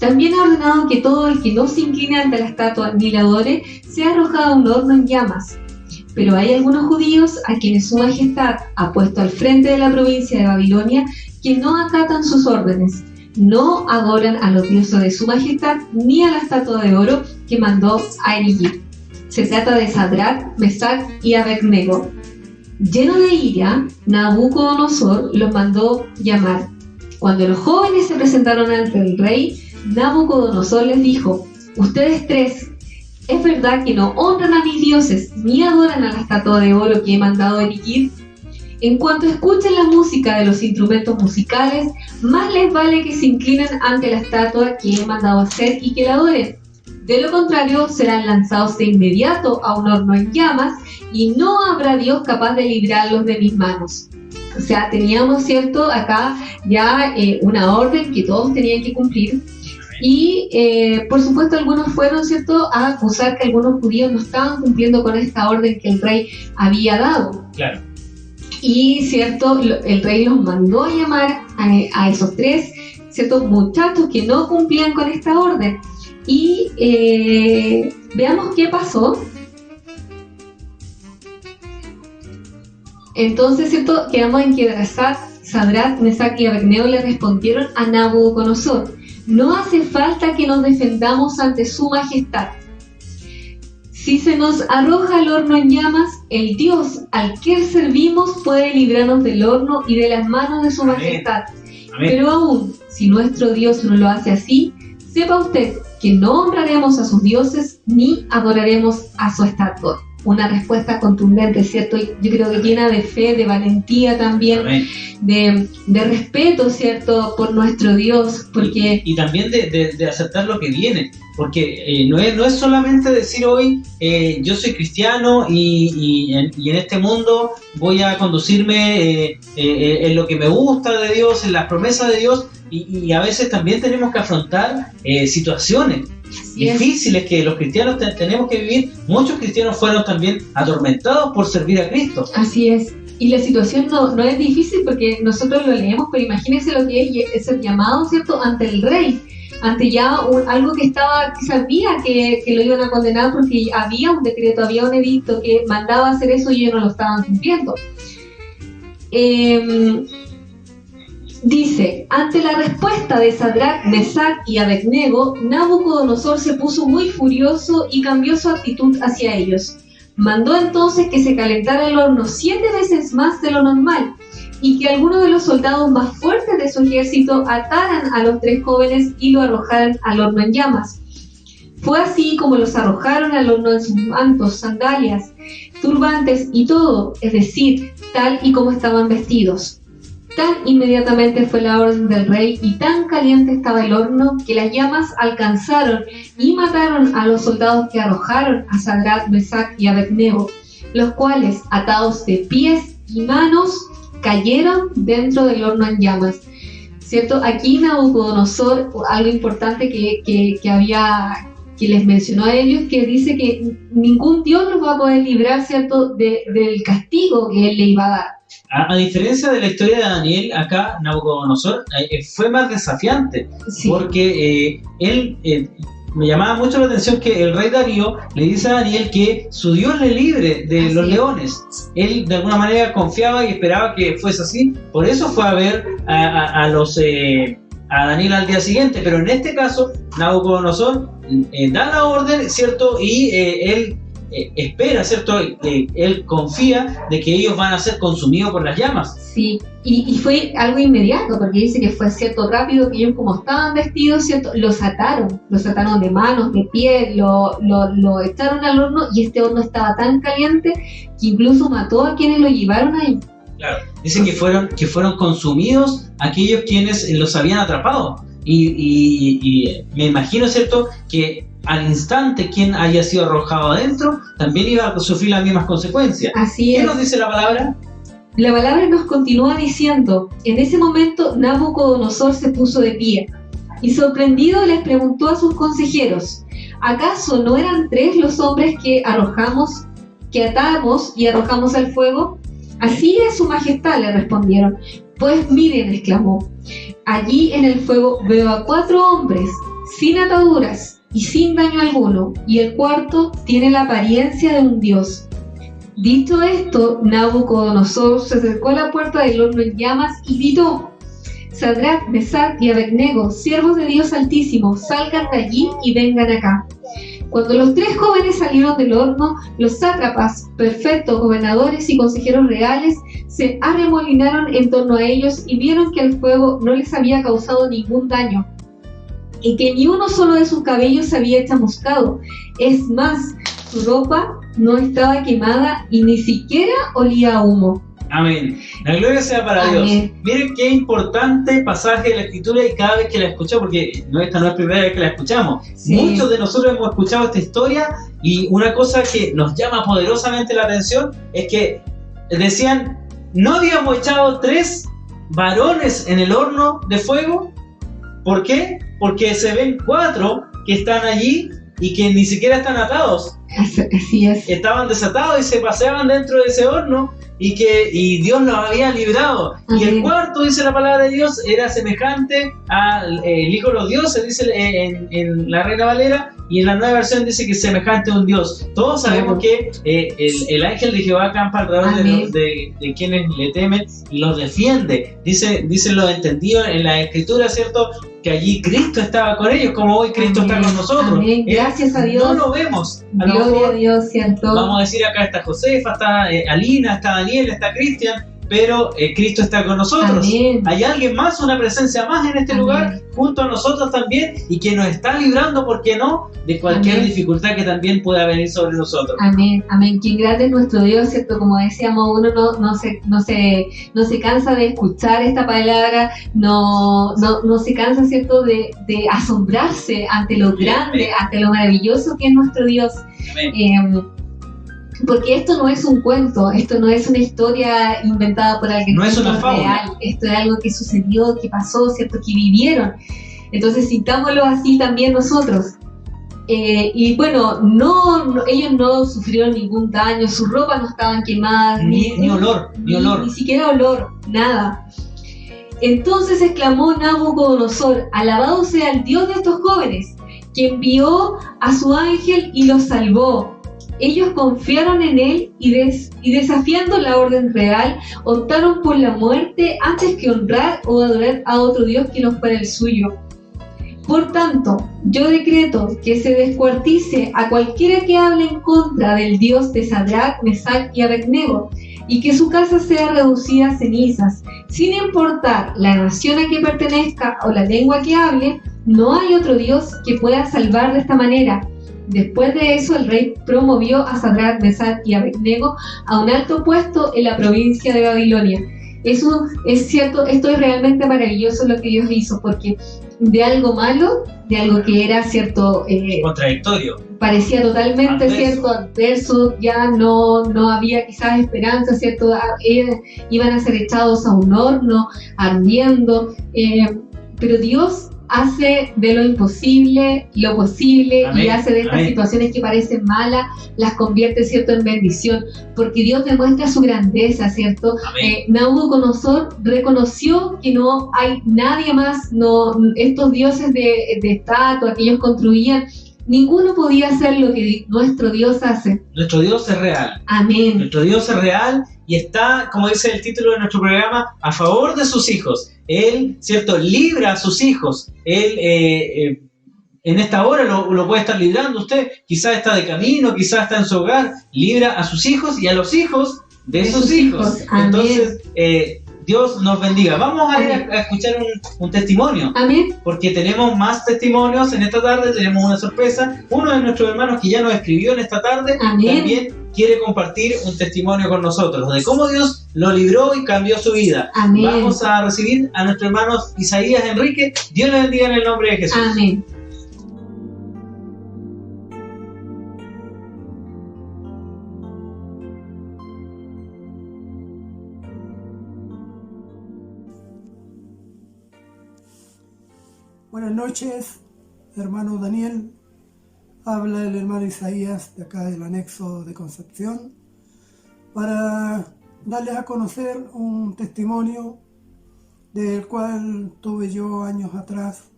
También ha ordenado que todo el que no se incline ante la estatua ni la adore sea arrojado a un horno en llamas. Pero hay algunos judíos a quienes su majestad ha puesto al frente de la provincia de Babilonia que no acatan sus órdenes. no adoran a los dioses de su majestad ni a la estatua de oro que mandó a erigir. Se trata de Sadrach, Mesach y Abednego. Lleno de ira, Nabucodonosor los mandó llamar. Cuando los jóvenes se presentaron ante el rey, Nabucodonosor les dijo: ustedes tres, ¿es verdad que no honran a mis dioses ni adoran a la estatua de oro que he mandado erigir? En cuanto escuchen la música de los instrumentos musicales, más les vale que se inclinen ante la estatua que he mandado hacer y que la adoren. De lo contrario, serán lanzados de inmediato a un horno en llamas y no habrá Dios capaz de librarlos de mis manos. O sea, teníamos, ¿cierto?, acá ya una orden que todos tenían que cumplir. Y por supuesto algunos fueron, ¿cierto?, a acusar que algunos judíos no estaban cumpliendo con esta orden que el rey había dado. Claro. Y, ¿cierto?, el rey los mandó a llamar a esos tres, ¿cierto?, muchachos que no cumplían con esta orden. Y veamos qué pasó. Entonces, ¿cierto?, quedamos en que Sadrach, Mesach y Abednego le respondieron a Nabucodonosor: no hace falta que nos defendamos ante su majestad. Si se nos arroja al horno en llamas, el Dios al que servimos puede librarnos del horno y de las manos de su majestad. Amén. Pero aún, si nuestro Dios no lo hace así, sepa usted que no honraremos a sus dioses ni adoraremos a su estatua. Una respuesta contundente, ¿cierto? Yo creo que llena de fe, de valentía también, de respeto, ¿cierto?, por nuestro Dios, porque... Y también de aceptar lo que viene, porque no es solamente decir hoy, yo soy cristiano y en este mundo voy a conducirme en lo que me gusta de Dios, en las promesas de Dios, y a veces también tenemos que afrontar situaciones difíciles que los cristianos tenemos que vivir. Muchos cristianos fueron también atormentados por servir a Cristo. Así es. Y la situación no es difícil porque nosotros lo leemos, pero imagínense lo que es el llamado, ¿cierto?, ante el rey, ante ya algo que sabía que lo iban a condenar porque había un decreto, había un edicto que mandaba hacer eso y ellos no lo estaban cumpliendo. Dice: ante la respuesta de Sadrach, Mesach y Abednego, Nabucodonosor se puso muy furioso y cambió su actitud hacia ellos. Mandó entonces que se calentara el horno 7 veces más de lo normal y que algunos de los soldados más fuertes de su ejército ataran a los tres jóvenes y lo arrojaran al horno en llamas. Fue así como los arrojaron al horno en sus mantos, sandalias, turbantes y todo, es decir, tal y como estaban vestidos. Tan inmediatamente fue la orden del rey y tan caliente estaba el horno que las llamas alcanzaron y mataron a los soldados que arrojaron a Sadrach, Mesach y Abednego, los cuales, atados de pies y manos, cayeron dentro del horno en llamas. ¿Cierto? Aquí Nabucodonosor, algo importante que les mencionó a ellos, que dice que ningún Dios los va a poder librar, ¿cierto?, del castigo que él le iba a dar. A diferencia de la historia de Daniel, acá Nabucodonosor fue más desafiante, sí. Porque me llamaba mucho la atención que el rey Darío le dice a Daniel que su Dios le libre de los leones. Él de alguna manera confiaba y esperaba que fuese así, por eso fue a ver a Daniel al día siguiente, pero en este caso Nabucodonosor da la orden, ¿cierto? Y él espera, ¿cierto? Él confía de que ellos van a ser consumidos por las llamas. Sí, y fue algo inmediato, porque dice que fue, ¿cierto?, rápido, que ellos como estaban vestidos, ¿cierto?, los ataron de manos, de pies, lo echaron al horno, y este horno estaba tan caliente que incluso mató a quienes lo llevaron ahí. Claro, dicen que fueron consumidos aquellos quienes los habían atrapado, y me imagino, ¿cierto?, que al instante quien haya sido arrojado adentro también iba a sufrir las mismas consecuencias. Así es. ¿Qué nos dice la palabra? La palabra nos continúa diciendo: en ese momento Nabucodonosor se puso de pie y sorprendido les preguntó a sus consejeros: ¿acaso no eran 3 los hombres que atamos y arrojamos al fuego? Así es, su majestad, le respondieron. Pues miren, exclamó, allí en el fuego veo a 4 hombres sin ataduras y sin daño alguno, y el cuarto tiene la apariencia de un dios. Dicho esto, Nabucodonosor se acercó a la puerta del horno en llamas y gritó: Sadrach, Mesach y Abednego, siervos de Dios Altísimo, salgan de allí y vengan acá. Cuando los 3 jóvenes salieron del horno, los sátrapas, prefectos, gobernadores y consejeros reales se arremolinaron en torno a ellos y vieron que el fuego no les había causado ningún daño y que ni uno solo de sus cabellos se había chamuscado. Es más, su ropa no estaba quemada y ni siquiera olía a humo. Amén. La gloria sea para Amén. Dios. Miren qué importante pasaje de la Escritura, y cada vez que la escuchamos, porque esta no es la primera vez que la escuchamos. Sí. Muchos de nosotros hemos escuchado esta historia, y una cosa que nos llama poderosamente la atención es que decían, ¿no habíamos echado 3 varones en el horno de fuego? ¿Por qué? Porque se ven 4 que están allí y que ni siquiera están atados. Así es. Estaban desatados y se paseaban dentro de ese horno, y Dios los había librado. Amén. Y el cuarto, dice la palabra de Dios, era semejante al Hijo de los Dioses, dice en la Reina Valera, y en la Nueva Versión dice que es semejante a un Dios. Todos sabemos que el ángel de Jehová acampa alrededor de quienes le temen y los defiende. Dicen los entendidos en la Escritura, ¿cierto?, que allí Cristo estaba con ellos, como hoy Cristo está con nosotros. Amén. Gracias a Dios. No lo vemos. A lo Gloria mejor, a Dios, ¿cierto? vamos a decir, acá está Josefa, está Alina, está Daniel, está Cristian, pero Cristo está con nosotros. Amén. Hay alguien más, una presencia más en este Amén. lugar, junto a nosotros también, y que nos está librando, ¿por qué no?, de cualquier Amén. dificultad que también pueda venir sobre nosotros. Amén, amén. Qué grande es nuestro Dios, ¿cierto? Como decíamos, uno no se cansa de escuchar esta palabra, no se cansa, ¿cierto?, de asombrarse ante lo grande, ante lo maravilloso que es nuestro Dios. Amén. Porque esto no es un cuento, esto no es una historia inventada por alguien. No es una esto fábula. real, esto es algo que sucedió, que pasó, ¿cierto?, que vivieron. Entonces sintámoslo así también nosotros. Y bueno, ellos no sufrieron ningún daño, sus ropas no estaban quemadas, Ni olor. ni siquiera olor, nada. Entonces exclamó Nabucodonosor: alabado sea el Dios de estos jóvenes, que envió a su ángel y los salvó. Ellos confiaron en él y desafiando la orden real, optaron por la muerte antes que honrar o adorar a otro Dios que no fuera el suyo. Por tanto, yo decreto que se descuartice a cualquiera que hable en contra del Dios de Sadrach, Mesach y Abednego, y que su casa sea reducida a cenizas, sin importar la nación a que pertenezca o la lengua que hable. No hay otro Dios que pueda salvar de esta manera. Después de eso, el rey promovió a Sadrach, Mesach y Abednego a un alto puesto en la provincia de Babilonia. Eso es cierto, esto es realmente maravilloso lo que Dios hizo, porque de algo malo, de algo que era cierto, Contradictorio. parecía totalmente Adverso. cierto, adverso, ya no había quizás esperanza, cierto, iban a ser echados a un horno, ardiendo, pero Dios hace de lo imposible lo posible. Amén. Y hace de estas Amén. situaciones que parecen malas, las convierte, ¿cierto?, en bendición, porque Dios demuestra su grandeza, ¿cierto? Amén. Nabucodonosor reconoció que no hay nadie más, estos dioses de estatua que ellos construían, ninguno podía hacer lo que nuestro Dios hace. Nuestro Dios es real. Amén. Nuestro Dios es real y está, como dice el título de nuestro programa, a favor de sus hijos. Él, ¿cierto?, libra a sus hijos. Él, en esta hora lo puede estar librando usted. Quizás está de camino, quizás está en su hogar. Libra a sus hijos y a los hijos de sus hijos. Amén. Entonces, Dios nos bendiga. Vamos a ir a escuchar un testimonio. Amén. Porque tenemos más testimonios en esta tarde, tenemos una sorpresa. Uno de nuestros hermanos que ya nos escribió en esta tarde, Amén. también quiere compartir un testimonio con nosotros, de cómo Dios lo libró y cambió su vida. Amén. Vamos a recibir a nuestro hermano Isaías Enrique. Dios le bendiga en el nombre de Jesús. Amén. Buenas noches, hermano Daniel. Habla el hermano Isaías de acá del anexo de Concepción para darles a conocer un testimonio del cual tuve yo años atrás.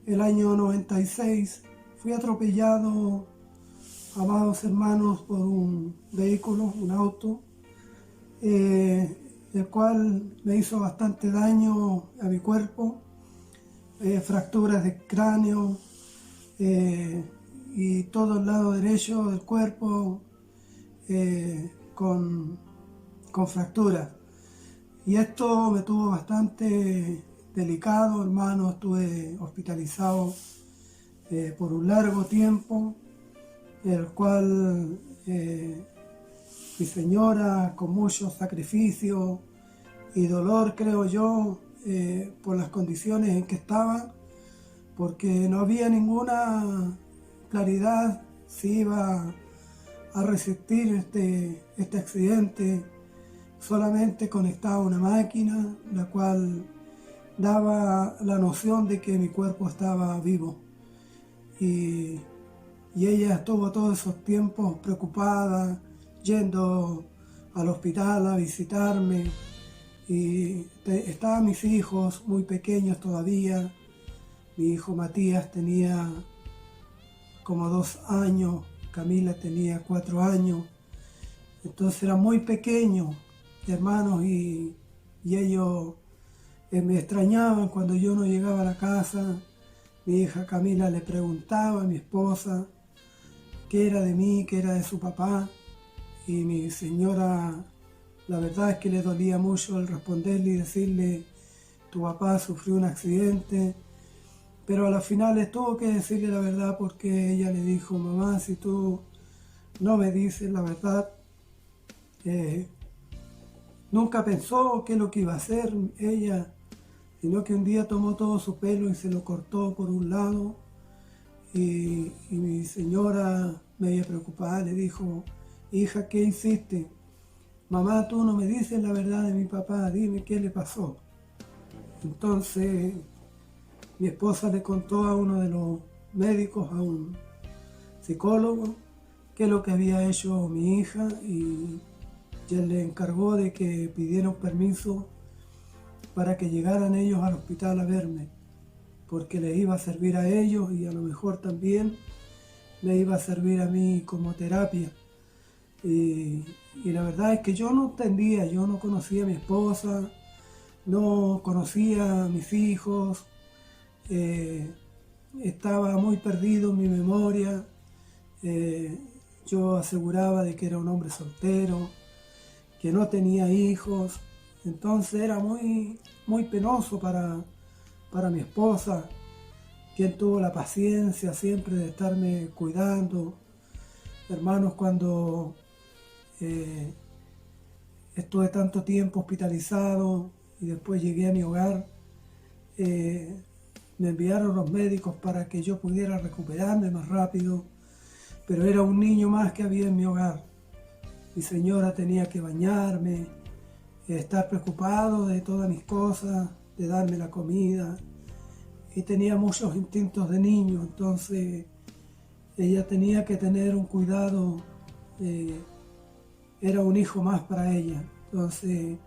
El año 96 fui atropellado, amados hermanos, por un vehículo, un auto. el cual me hizo bastante daño a mi cuerpo, fracturas de cráneo y todo el lado derecho del cuerpo con fracturas. Y esto me tuvo bastante delicado, hermano. Estuve hospitalizado por un largo tiempo, el cual mi señora, con mucho sacrificio y dolor, creo yo, por las condiciones en que estaba, porque no había ninguna claridad si iba a resistir este accidente. Solamente conectaba una máquina, la cual daba la noción de que mi cuerpo estaba vivo. Y ella estuvo todos esos tiempos preocupada, yendo al hospital a visitarme. Y estaban mis hijos muy pequeños todavía. Mi hijo Matías tenía como 2 años, Camila tenía 4 años. Entonces era muy pequeño, hermanos, y ellos me extrañaban cuando yo no llegaba a la casa. Mi hija Camila le preguntaba a mi esposa qué era de mí, qué era de su papá, y mi señora, la verdad es que le dolía mucho el responderle y decirle: tu papá sufrió un accidente, pero a la final le tuvo que decirle la verdad, porque ella le dijo: mamá, si tú no me dices la verdad, nunca pensó qué es lo que iba a hacer ella, sino que un día tomó todo su pelo y se lo cortó por un lado. Y mi señora, media preocupada, le dijo: hija, ¿qué hiciste? Mamá, tú no me dices la verdad de mi papá, dime qué le pasó. Entonces mi esposa le contó a uno de los médicos, a un psicólogo, qué es lo que había hecho mi hija, y él le encargó de que pidieran permiso para que llegaran ellos al hospital a verme, porque les iba a servir a ellos y a lo mejor también me iba a servir a mí como terapia. Y la verdad es que yo no entendía, yo no conocía a mi esposa, no conocía a mis hijos, estaba muy perdido en mi memoria. Yo aseguraba de que era un hombre soltero, que no tenía hijos. Entonces era muy penoso para mi esposa, quien tuvo la paciencia siempre de estarme cuidando. Hermanos, cuando estuve tanto tiempo hospitalizado y después llegué a mi hogar, me enviaron los médicos para que yo pudiera recuperarme más rápido, pero era un niño más que había en mi hogar. Mi señora tenía que bañarme, estar preocupado de todas mis cosas, de darme la comida, y tenía muchos instintos de niño. Entonces ella tenía que tener un cuidado, era un hijo más para ella. Entonces,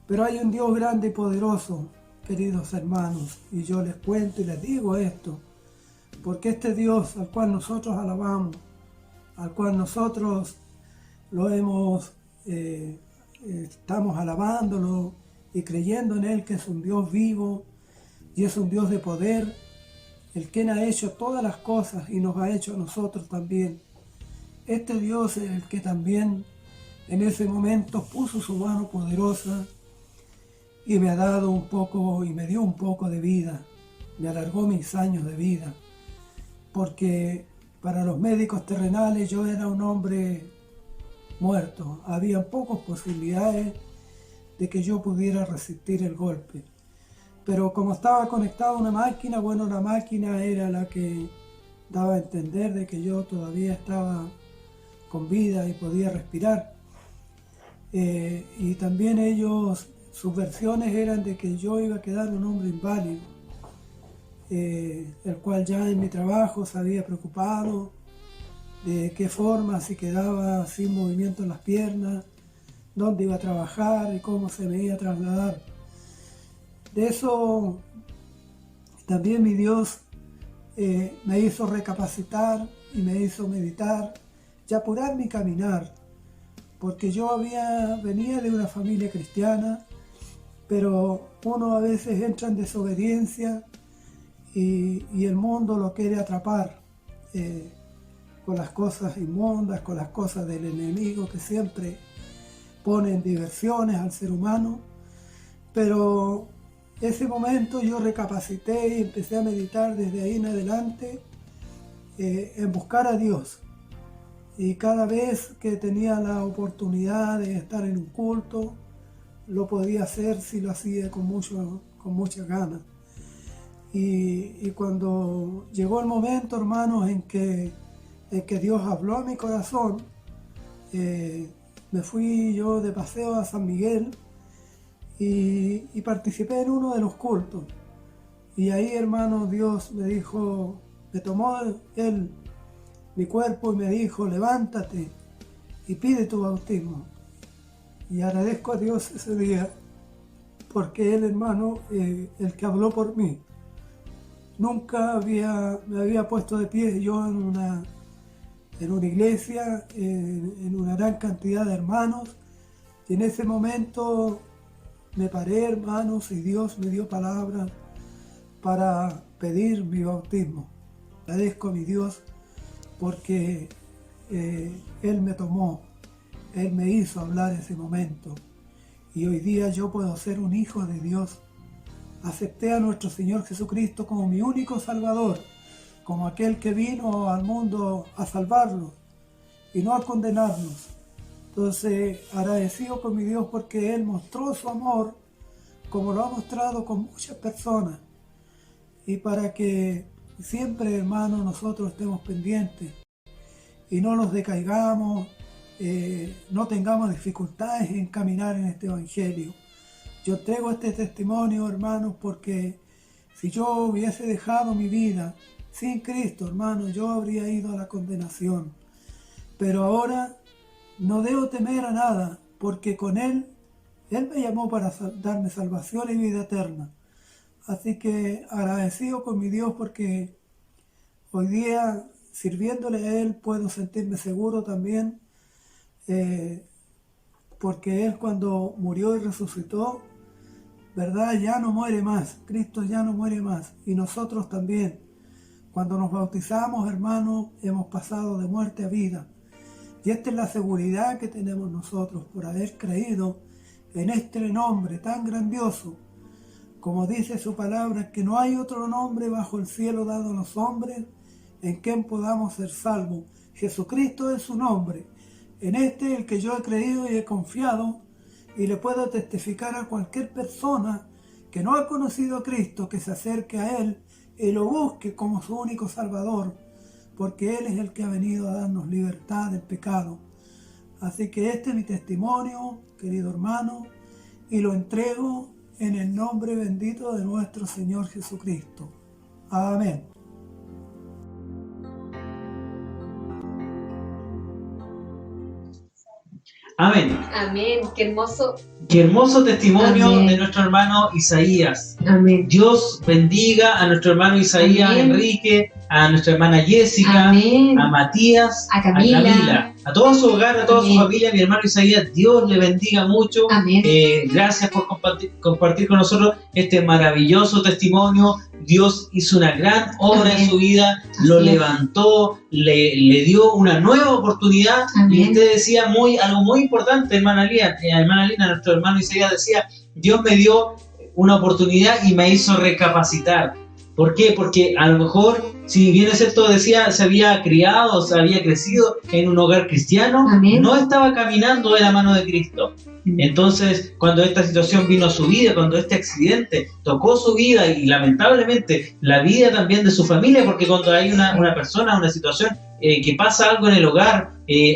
pero hay un Dios grande y poderoso, queridos hermanos, y yo les cuento y les digo esto, porque este Dios al cual nosotros alabamos, al cual nosotros lo hemos, estamos alabándolo y creyendo en Él, que es un Dios vivo y es un Dios de poder, el quien ha hecho todas las cosas y nos ha hecho a nosotros también. Este Dios es el que también en ese momento puso su mano poderosa y me ha dado un poco, y me dio un poco de vida, me alargó mis años de vida, porque para los médicos terrenales yo era un hombre muerto. Había pocas posibilidades de que yo pudiera resistir el golpe. Pero como estaba conectado a una máquina, bueno, la máquina era la que daba a entender de que yo todavía estaba con vida y podía respirar. Y también ellos, sus versiones eran de que yo iba a quedar un hombre inválido, el cual ya en mi trabajo se había preocupado de qué forma, si quedaba sin movimiento en las piernas, dónde iba a trabajar y cómo se me iba a trasladar. De eso también mi Dios me hizo recapacitar y me hizo meditar y apurar mi caminar, porque yo venía de una familia cristiana, pero uno a veces entra en desobediencia y el mundo lo quiere atrapar con las cosas inmundas, con las cosas del enemigo que siempre ponen diversiones al ser humano. Pero ese momento yo recapacité y empecé a meditar desde ahí en adelante en buscar a Dios. Y cada vez que tenía la oportunidad de estar en un culto, lo podía hacer si lo hacía con muchas ganas. Y cuando llegó el momento, hermanos, en que Dios habló a mi corazón, me fui yo de paseo a San Miguel y participé en uno de los cultos. Y ahí, hermano, Dios me dijo, me tomó Él mi cuerpo y me dijo, levántate y pide tu bautismo. Y agradezco a Dios ese día, porque Él, hermano, el que habló por mí. Nunca me había puesto de pie yo en una iglesia, en una gran cantidad de hermanos. Y en ese momento me paré, hermanos, y Dios me dio palabras para pedir mi bautismo. Agradezco a mi Dios porque Él me tomó, Él me hizo hablar ese momento. Y hoy día yo puedo ser un hijo de Dios. Acepté a nuestro Señor Jesucristo como mi único Salvador, como aquel que vino al mundo a salvarnos y no a condenarnos. Entonces, agradecido con mi Dios porque Él mostró su amor como lo ha mostrado con muchas personas. Y para que siempre, hermanos, nosotros estemos pendientes y no nos decaigamos, no tengamos dificultades en caminar en este Evangelio. Yo traigo este testimonio, hermanos, porque si yo hubiese dejado mi vida sin Cristo, hermanos, yo habría ido a la condenación. Pero ahora no debo temer a nada, porque con Él me llamó para darme salvación y vida eterna. Así que agradecido con mi Dios porque hoy día, sirviéndole a Él, puedo sentirme seguro también, porque Él cuando murió y resucitó, ¿verdad? Ya no muere más, Cristo ya no muere más, y nosotros también. Cuando nos bautizamos, hermanos, hemos pasado de muerte a vida. Y esta es la seguridad que tenemos nosotros por haber creído en este nombre tan grandioso. Como dice su palabra, que no hay otro nombre bajo el cielo dado a los hombres en quien podamos ser salvos. Jesucristo es su nombre. En este el que yo he creído y he confiado, y le puedo testificar a cualquier persona que no ha conocido a Cristo, que se acerque a Él y lo busque como su único Salvador, porque Él es el que ha venido a darnos libertad del pecado. Así que este es mi testimonio, querido hermano, y lo entrego en el nombre bendito de nuestro Señor Jesucristo. Amén. Amén. Amén. Qué hermoso. Qué hermoso testimonio Amén. de nuestro hermano Isaías. Amén. Dios bendiga a nuestro hermano Isaías, Amén. Enrique, a nuestra hermana Jessica, Amén. a Matías, A Camila. a todo su hogar, a toda Amén. su familia, mi hermano Isaías. Dios le bendiga mucho. Amén. Gracias por compartir con nosotros este maravilloso testimonio. Dios hizo una gran obra Amén. en su vida, lo Así es. levantó, le dio una nueva oportunidad. Amén. Y usted decía algo muy importante, hermana Lina, nuestro hermano Isaías decía, Dios me dio una oportunidad y me hizo recapacitar. ¿Por qué? Porque a lo mejor, si bien es cierto, decía, se había criado, se había crecido en un hogar cristiano, Amén. no estaba caminando de la mano de Cristo. Entonces, cuando esta situación vino a su vida, cuando este accidente tocó su vida y lamentablemente la vida también de su familia, porque cuando hay una persona, una situación que pasa algo en el hogar,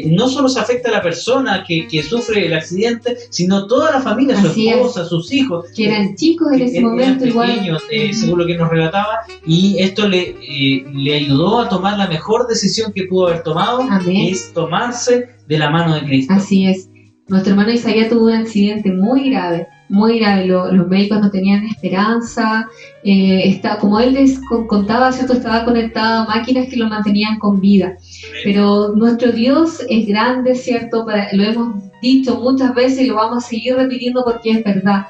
no solo se afecta a la persona que sufre el accidente, sino toda la familia, su Así esposa, sus hijos, que eran chicos en ese eran momento igual. pequeños, según lo que nos relataba, y esto le ayudó a tomar la mejor decisión que pudo haber tomado, Amén. que es tomarse de la mano de Cristo. Así es. Nuestro hermano Isaías tuvo un accidente muy grave muy grave. Los médicos no tenían esperanza. Como él contaba, ¿cierto? Estaba conectado a máquinas que lo mantenían con vida. Pero nuestro Dios es grande, ¿cierto? Lo hemos dicho muchas veces y lo vamos a seguir repitiendo porque es verdad.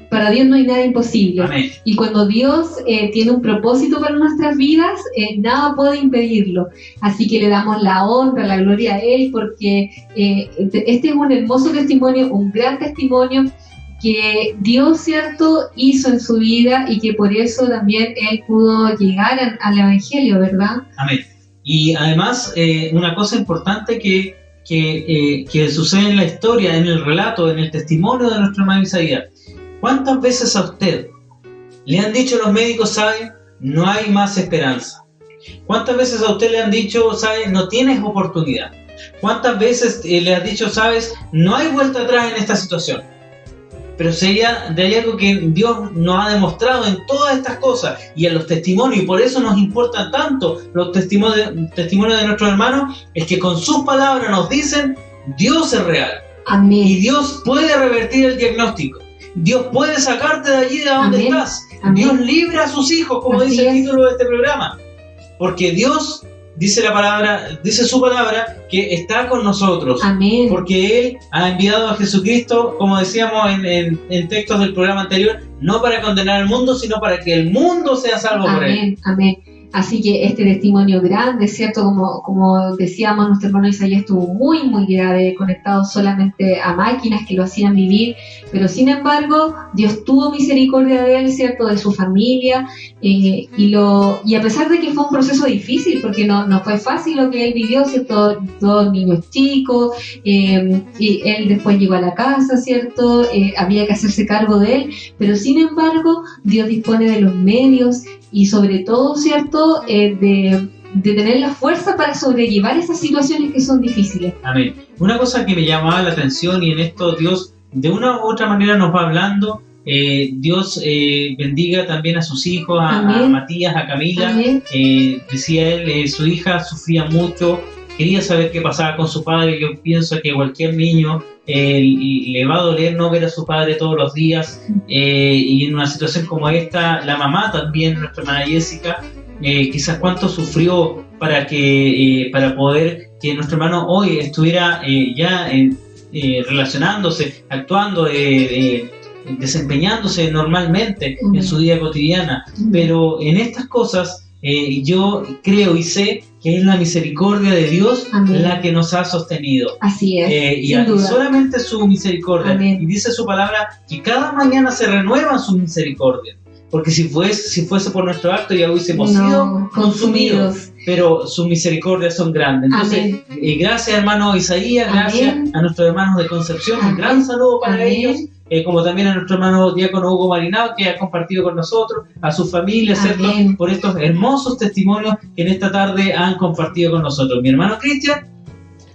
Para Dios no hay nada imposible. Amén. Y cuando Dios tiene un propósito para nuestras vidas, nada puede impedirlo. Así que le damos la honra, la gloria a Él, porque este es un hermoso testimonio, un gran testimonio que Dios, ¿cierto?, hizo en su vida y que por eso también Él pudo llegar al Evangelio, ¿verdad? Amén. Y además, una cosa importante que sucede en la historia, en el relato, en el testimonio de nuestro hermano Isaías. ¿Cuántas veces a usted le han dicho los médicos, sabe, no hay más esperanza? ¿Cuántas veces a usted le han dicho, sabe, no tienes oportunidad? ¿Cuántas veces le han dicho, sabes, no hay vuelta atrás en esta situación? Pero sería de algo que Dios nos ha demostrado en todas estas cosas y en los testimonios, y por eso nos importan tanto los testimonios de nuestros hermanos, es que con sus palabras nos dicen, Dios es real. Amén. Y Dios puede revertir el diagnóstico. Dios puede sacarte de allí de donde Amén. estás. Amén. Dios libra a sus hijos, como Así dice el es. título de este programa. Porque Dios, dice su palabra, que está con nosotros. Amén. Porque Él ha enviado a Jesucristo, como decíamos en textos del programa anterior, no para condenar al mundo, sino para que el mundo sea salvo por Él. Amén, amén. Así que este testimonio grande, ¿cierto? Como decíamos, nuestro hermano Isaías estuvo muy, muy grave, conectado solamente a máquinas que lo hacían vivir, pero sin embargo, Dios tuvo misericordia de él, ¿cierto? De su familia, y a pesar de que fue un proceso difícil, porque no fue fácil lo que él vivió, ¿cierto? Dos niños chicos, y él después llegó a la casa, ¿cierto? Había que hacerse cargo de él, pero sin embargo, Dios dispone de los medios y sobre todo, ¿cierto?, de tener la fuerza para sobrellevar esas situaciones que son difíciles. Amén. Una cosa que me llamaba la atención, y en esto Dios de una u otra manera nos va hablando, Dios bendiga también a sus hijos, a Matías, a Camila. Amén. Decía él, su hija sufría mucho, quería saber qué pasaba con su padre. Yo pienso que cualquier niño le va a doler no ver a su padre todos los días, y en una situación como esta, la mamá también, nuestra hermana Jessica, quizás cuánto sufrió para poder que nuestro hermano hoy estuviera relacionándose, actuando, desempeñándose normalmente en su vida cotidiana. Pero en estas cosas yo creo y sé que es la misericordia de Dios. Amén. La que nos ha sostenido. Así es, y solamente su misericordia. Amén. Y dice su palabra que cada mañana se renuevan sus misericordias. Porque si fuese por nuestro acto ya hubiésemos sido consumidos. Pero sus misericordias son grandes. Entonces, gracias hermano Isaías, Amén. gracias a nuestros hermanos de Concepción. Amén. Un gran saludo para Amén. ellos. Como también a nuestro hermano diácono Hugo Marinao, que ha compartido con nosotros, a su familia, ¿cierto? Por estos hermosos testimonios que en esta tarde han compartido con nosotros. Mi hermano Cristian,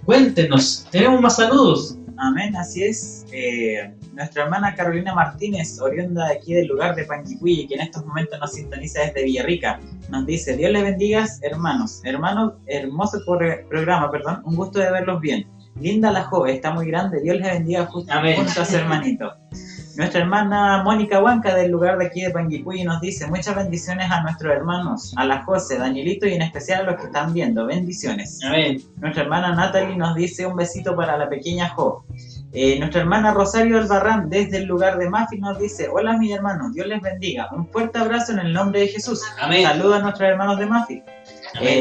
cuéntenos, tenemos más saludos. Amén, así es. Nuestra hermana Carolina Martínez, oriunda de aquí del lugar de Panguipulli, que en estos momentos nos sintoniza desde Villarrica, nos dice: Dios les bendiga, hermanos, hermoso programa, un gusto de verlos bien. Linda la joven, está muy grande, Dios les bendiga junto a su hermanito. Nuestra hermana Mónica Huanca, del lugar de aquí de Panguipulli, nos dice: muchas bendiciones a nuestros hermanos, a la José, Danielito y en especial a los que están viendo, bendiciones. Amén. Nuestra hermana Natalie nos dice: un besito para la pequeña Jo. Nuestra hermana Rosario Albarrán, desde el lugar de Mafi, nos dice: hola mis hermanos, Dios les bendiga, un fuerte abrazo en el nombre de Jesús. Amén. Saludos a nuestros hermanos de Mafi.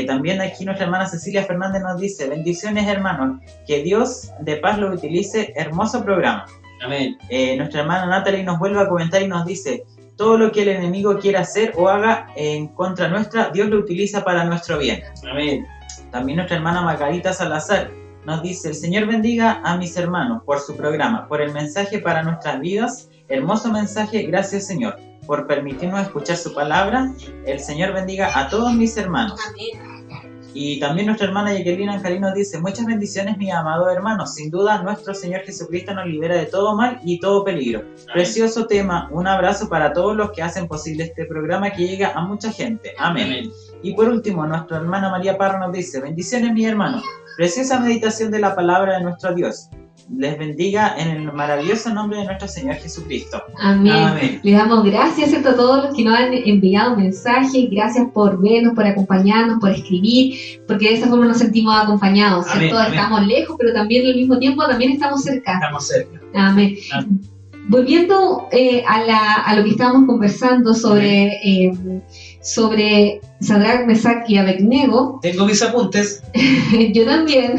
También aquí nuestra hermana Cecilia Fernández nos dice: bendiciones hermanos, que Dios de paz lo utilice, hermoso programa. Amén. Nuestra hermana Natalie nos vuelve a comentar y nos dice: todo lo que el enemigo quiera hacer o haga en contra nuestra, Dios lo utiliza para nuestro bien. Amén. También nuestra hermana Margarita Salazar nos dice: el Señor bendiga a mis hermanos por su programa, por el mensaje para nuestras vidas, hermoso mensaje, gracias Señor, por permitirnos escuchar su palabra. El Señor bendiga a todos mis hermanos. Amén. Y también nuestra hermana Jacqueline Angelín nos dice: muchas bendiciones mis amados hermanos, sin duda nuestro Señor Jesucristo nos libera de todo mal y todo peligro. Amén. Precioso tema, un abrazo para todos los que hacen posible este programa que llega a mucha gente. Amén. Amén. Y por último, nuestra hermana María Parra nos dice: bendiciones mis hermanos, preciosa meditación de la palabra de nuestro Dios. les bendiga en el maravilloso nombre de nuestro Señor Jesucristo. Amén. Amén. Le damos gracias, ¿cierto?, a todos los que nos han enviado mensajes. Gracias por vernos, por acompañarnos, por escribir, porque de esa forma nos sentimos acompañados, ¿cierto? Amén, amén. Estamos lejos, pero también al mismo tiempo también estamos cerca. Estamos cerca. Amén. Amén. Volviendo a lo que estábamos conversando sobre Sadrach, Mesach y Abednego, Tengo mis apuntes. yo también.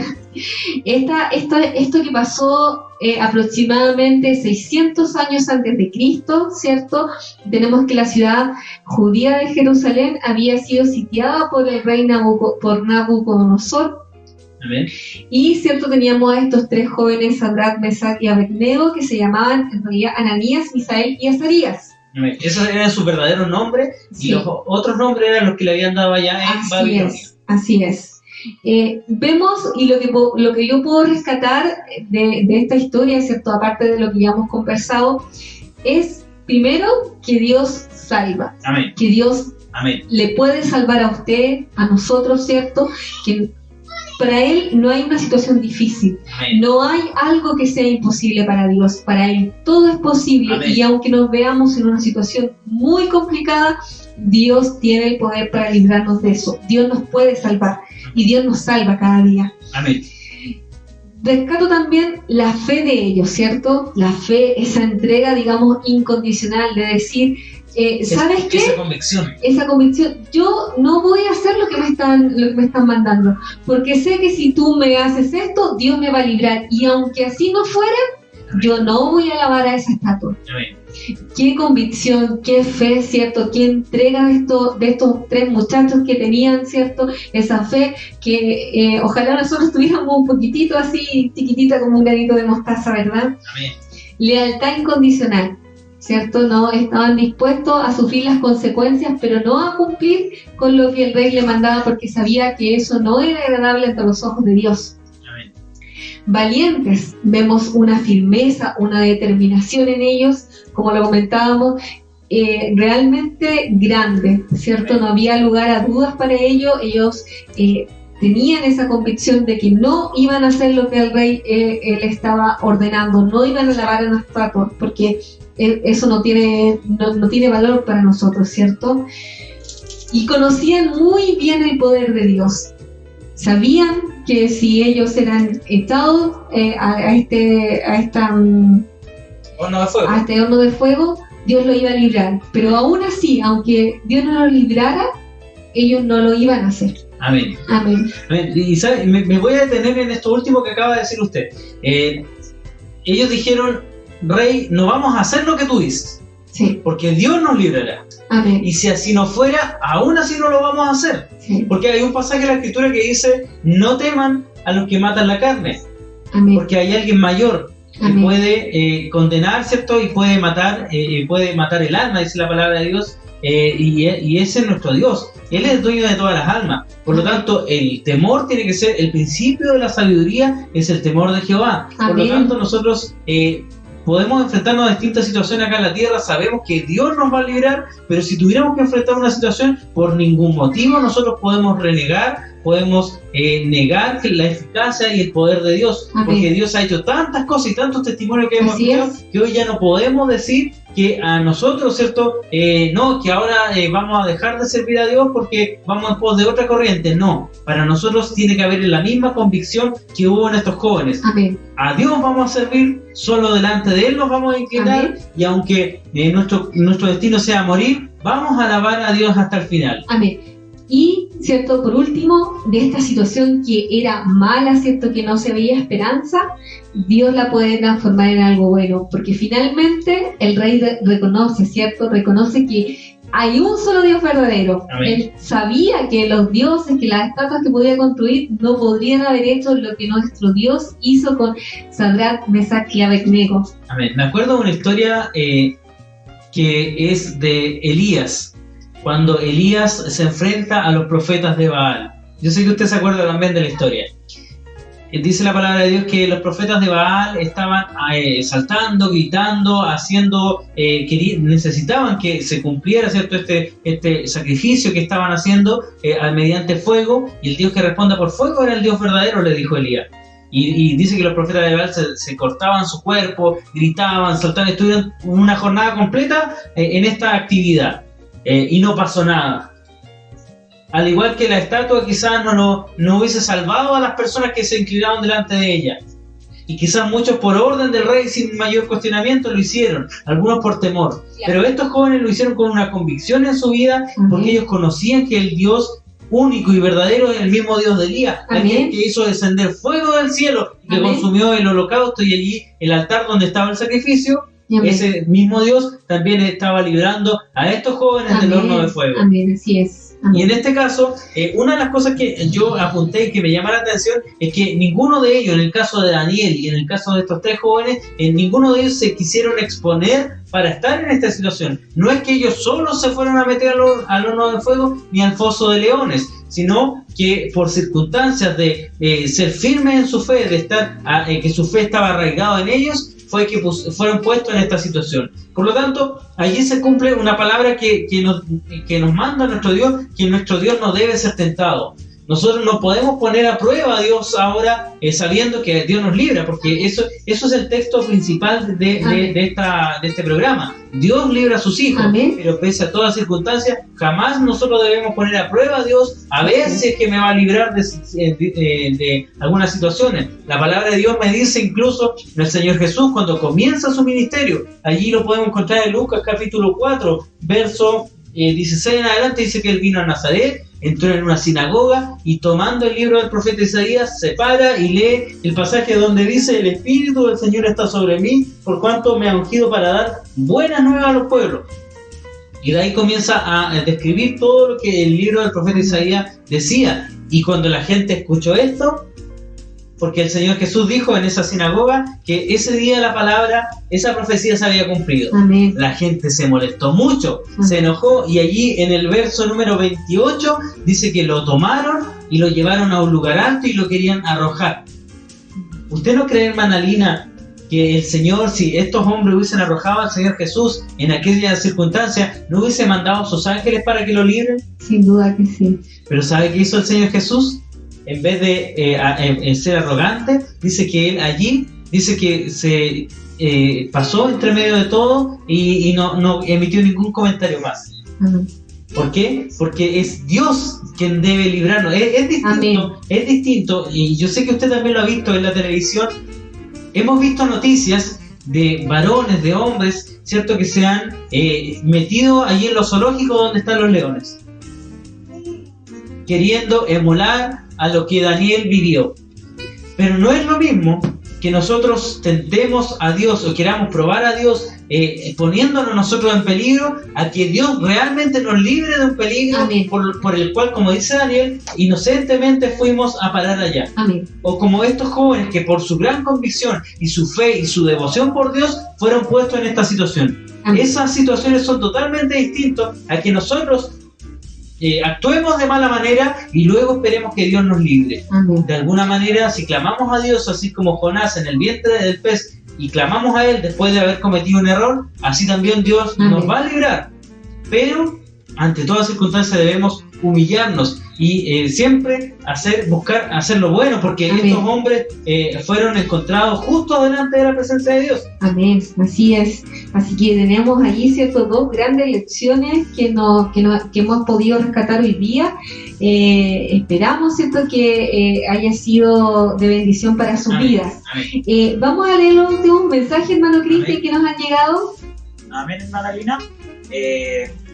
Esto que pasó aproximadamente 600 años antes de Cristo, ¿cierto? Tenemos que la ciudad judía de Jerusalén había sido sitiada por el rey por Nabucodonosor. Amén. Y, ¿cierto?, teníamos a estos tres jóvenes, Sadrach, Mesach y Abednego, que se llamaban en realidad Ananías, Misael y Azarías. Amén. Esos eran sus verdaderos nombres Sí. y los otros nombres eran los que le habían dado allá en Babilonia. Así es. Vemos, y lo que yo puedo rescatar de esta historia, ¿cierto?, aparte de lo que ya hemos conversado, es primero que Dios salva, Amén. que Dios Amén. le puede salvar a usted, a nosotros, ¿cierto?, que para Él no hay una situación difícil, Amén. no hay algo que sea imposible para Dios, para Él todo es posible. Amén. Y aunque nos veamos en una situación muy complicada, Dios tiene el poder para librarnos de eso. Dios nos puede salvar y Dios nos salva cada día. Amén. Rescato también la fe de ellos, ¿cierto? La fe, esa entrega, digamos, incondicional de decir, ¿sabes qué? Esa convicción. Esa convicción, yo no voy a hacer lo que me están mandando, porque sé que si tú me haces esto, Dios me va a librar, y aunque así no fuera, yo no voy a alabar a esa estatua. Amén. Qué convicción, qué fe, ¿cierto? Qué entrega de estos tres muchachos que tenían, ¿cierto? Esa fe que ojalá nosotros tuviéramos un poquitito así, chiquitita como un granito de mostaza, ¿verdad? Amén. Lealtad incondicional, ¿cierto? No estaban dispuestos a sufrir las consecuencias, pero no a cumplir con lo que el rey le mandaba, porque sabía que eso no era agradable ante los ojos de Dios. Amén. Valientes, vemos una firmeza, una determinación en ellos, como lo comentábamos, realmente grande, ¿cierto? No había lugar a dudas para ellos. Ellos tenían esa convicción de que no iban a hacer lo que el rey él estaba ordenando, no iban a alabar a una estatua, porque eso no tiene valor para nosotros, ¿cierto? Y conocían muy bien el poder de Dios. Sabían que si ellos eran echados a este horno de fuego, Dios lo iba a librar. Pero aún así, aunque Dios no lo librara, ellos no lo iban a hacer. Amén. Amén. Amén. Y ¿sabe? Me voy a detener en esto último que acaba de decir usted. Ellos dijeron, Rey, no vamos a hacer lo que tú dices, Sí. porque Dios nos librará. Amén. Y si así no fuera, aún así no lo vamos a hacer. Sí. Porque hay un pasaje en la Escritura que dice, no teman a los que matan la carne, Amén. porque hay alguien mayor que Amén. puede condenar, ¿cierto? Y puede matar el alma, dice la palabra de Dios, y ese es nuestro Dios. Él es el dueño de todas las almas. Por lo tanto, el temor tiene que ser, el principio de la sabiduría es el temor de Jehová. Por lo Amén. tanto, nosotros podemos enfrentarnos a distintas situaciones acá en la tierra, sabemos que Dios nos va a librar, pero si tuviéramos que enfrentar una situación, por ningún motivo nosotros podemos renegar, podemos negar la eficacia y el poder de Dios, Amén. porque Dios ha hecho tantas cosas y tantos testimonios que hemos Así escuchado, es. que hoy ya no podemos decir que a nosotros, ¿cierto? No, que ahora vamos a dejar de servir a Dios porque vamos en pos de otra corriente. No, para nosotros tiene que haber la misma convicción que hubo en estos jóvenes. Amén. A Dios vamos a servir, solo delante de Él nos vamos a inclinar. Amén. Y aunque nuestro destino sea morir, vamos a alabar a Dios hasta el final. Amén. Y, ¿cierto? Por último, de esta situación que era mala, ¿cierto? Que no se veía esperanza, Dios la puede transformar en algo bueno, porque finalmente el rey reconoce, ¿cierto? Reconoce que hay un solo Dios verdadero. Amén. Él sabía que los dioses, que las estatuas que podía construir no podrían haber hecho lo que nuestro Dios hizo con Sadrach, Mesach y Abednego. Amén. Me acuerdo de una historia que es de Elías, cuando Elías se enfrenta a los profetas de Baal. Yo sé que usted se acuerda también de la historia. Dice la palabra de Dios que los profetas de Baal estaban saltando, gritando, haciendo, necesitaban que se cumpliera, ¿cierto? Este sacrificio que estaban haciendo mediante fuego, y el Dios que responda por fuego era el Dios verdadero, le dijo Elías. y dice que los profetas de Baal se cortaban su cuerpo, gritaban, saltaban, estuvieron una jornada completa en esta actividad y no pasó nada. Al igual que la estatua quizás no hubiese salvado a las personas que se inclinaban delante de ella. Y quizás muchos por orden del rey sin mayor cuestionamiento lo hicieron, algunos por temor. Pero estos jóvenes lo hicieron con una convicción en su vida, porque ellos conocían que el Dios único y verdadero es el mismo Dios de Elías, aquel que hizo descender fuego del cielo, que consumió el holocausto y allí el altar donde estaba el sacrificio. Ese mismo Dios también estaba librando a estos jóvenes del horno de fuego. Amén, así es. Y en este caso, una de las cosas que yo apunté y que me llama la atención es que ninguno de ellos, en el caso de Daniel y en el caso de estos tres jóvenes, ninguno de ellos se quisieron exponer para estar en esta situación. No es que ellos solos se fueron a meter al horno de fuego ni al foso de leones, sino que por circunstancias de ser firmes en su fe, de estar que su fe estaba arraigada en ellos, fue que fueron puestos en esta situación. Por lo tanto, allí se cumple una palabra que nos manda nuestro Dios, que nuestro Dios no debe ser tentado. Nosotros no podemos poner a prueba a Dios ahora sabiendo que Dios nos libra, porque eso es el texto principal de este programa. Dios libra a sus hijos, pero pese a todas circunstancias, jamás nosotros debemos poner a prueba a Dios a ver si es que me va a librar de algunas situaciones. La palabra de Dios me dice incluso el Señor Jesús cuando comienza su ministerio. Allí lo podemos encontrar en Lucas capítulo 4, verso 16 en adelante, dice que él vino a Nazaret, entró en una sinagoga y tomando el libro del profeta Isaías se para y lee el pasaje donde dice: el Espíritu del Señor está sobre mí, por cuanto me ha ungido para dar buenas nuevas a los pueblos. Y de ahí comienza a describir todo lo que el libro del profeta Isaías decía. Y cuando la gente escuchó esto, porque el Señor Jesús dijo en esa sinagoga que ese día la palabra, esa profecía se había cumplido. Amén. La gente se molestó mucho, se enojó, y allí en el verso número 28 dice que lo tomaron y lo llevaron a un lugar alto y lo querían arrojar. ¿Usted no cree, hermana Lina, que el Señor, si estos hombres hubiesen arrojado al Señor Jesús en aquella circunstancia, no hubiese mandado a sus ángeles para que lo libren? Sin duda que sí. Pero ¿sabe qué hizo el Señor Jesús? En vez de ser arrogante, dice que él allí, dice que se pasó entre medio de todo y no emitió ningún comentario más. ¿Por qué? Porque es Dios quien debe librarnos. Es distinto, y yo sé que usted también lo ha visto en la televisión. Hemos visto noticias de varones, de hombres, ¿cierto?, que se han metido allí en los zoológicos donde están los leones, queriendo emular a lo que Daniel vivió. Pero no es lo mismo que nosotros tentemos a Dios o queramos probar a Dios poniéndonos nosotros en peligro, a que Dios realmente nos libre de un peligro por el cual, como dice Daniel, inocentemente fuimos a parar allá. Amén. O como estos jóvenes que por su gran convicción y su fe y su devoción por Dios fueron puestos en esta situación. Amén. Esas situaciones son totalmente distintas a que nosotros actuemos de mala manera y luego esperemos que Dios nos libre. Amén. De alguna manera, si clamamos a Dios, así como Jonás en el vientre del pez, y clamamos a Él después de haber cometido un error, así también Dios nos va a librar. Pero ante toda circunstancia debemos humillarnos y siempre buscar hacer lo bueno, porque estos hombres fueron encontrados justo delante de la presencia de Dios. Amén, así es. Así que tenemos allí, ¿cierto?, dos grandes lecciones que hemos podido rescatar hoy día. Esperamos, ¿cierto?, que haya sido de bendición para sus vidas. Vamos a leer los últimos mensajes, hermano Cristian, que nos han llegado. Amén, hermana Lina.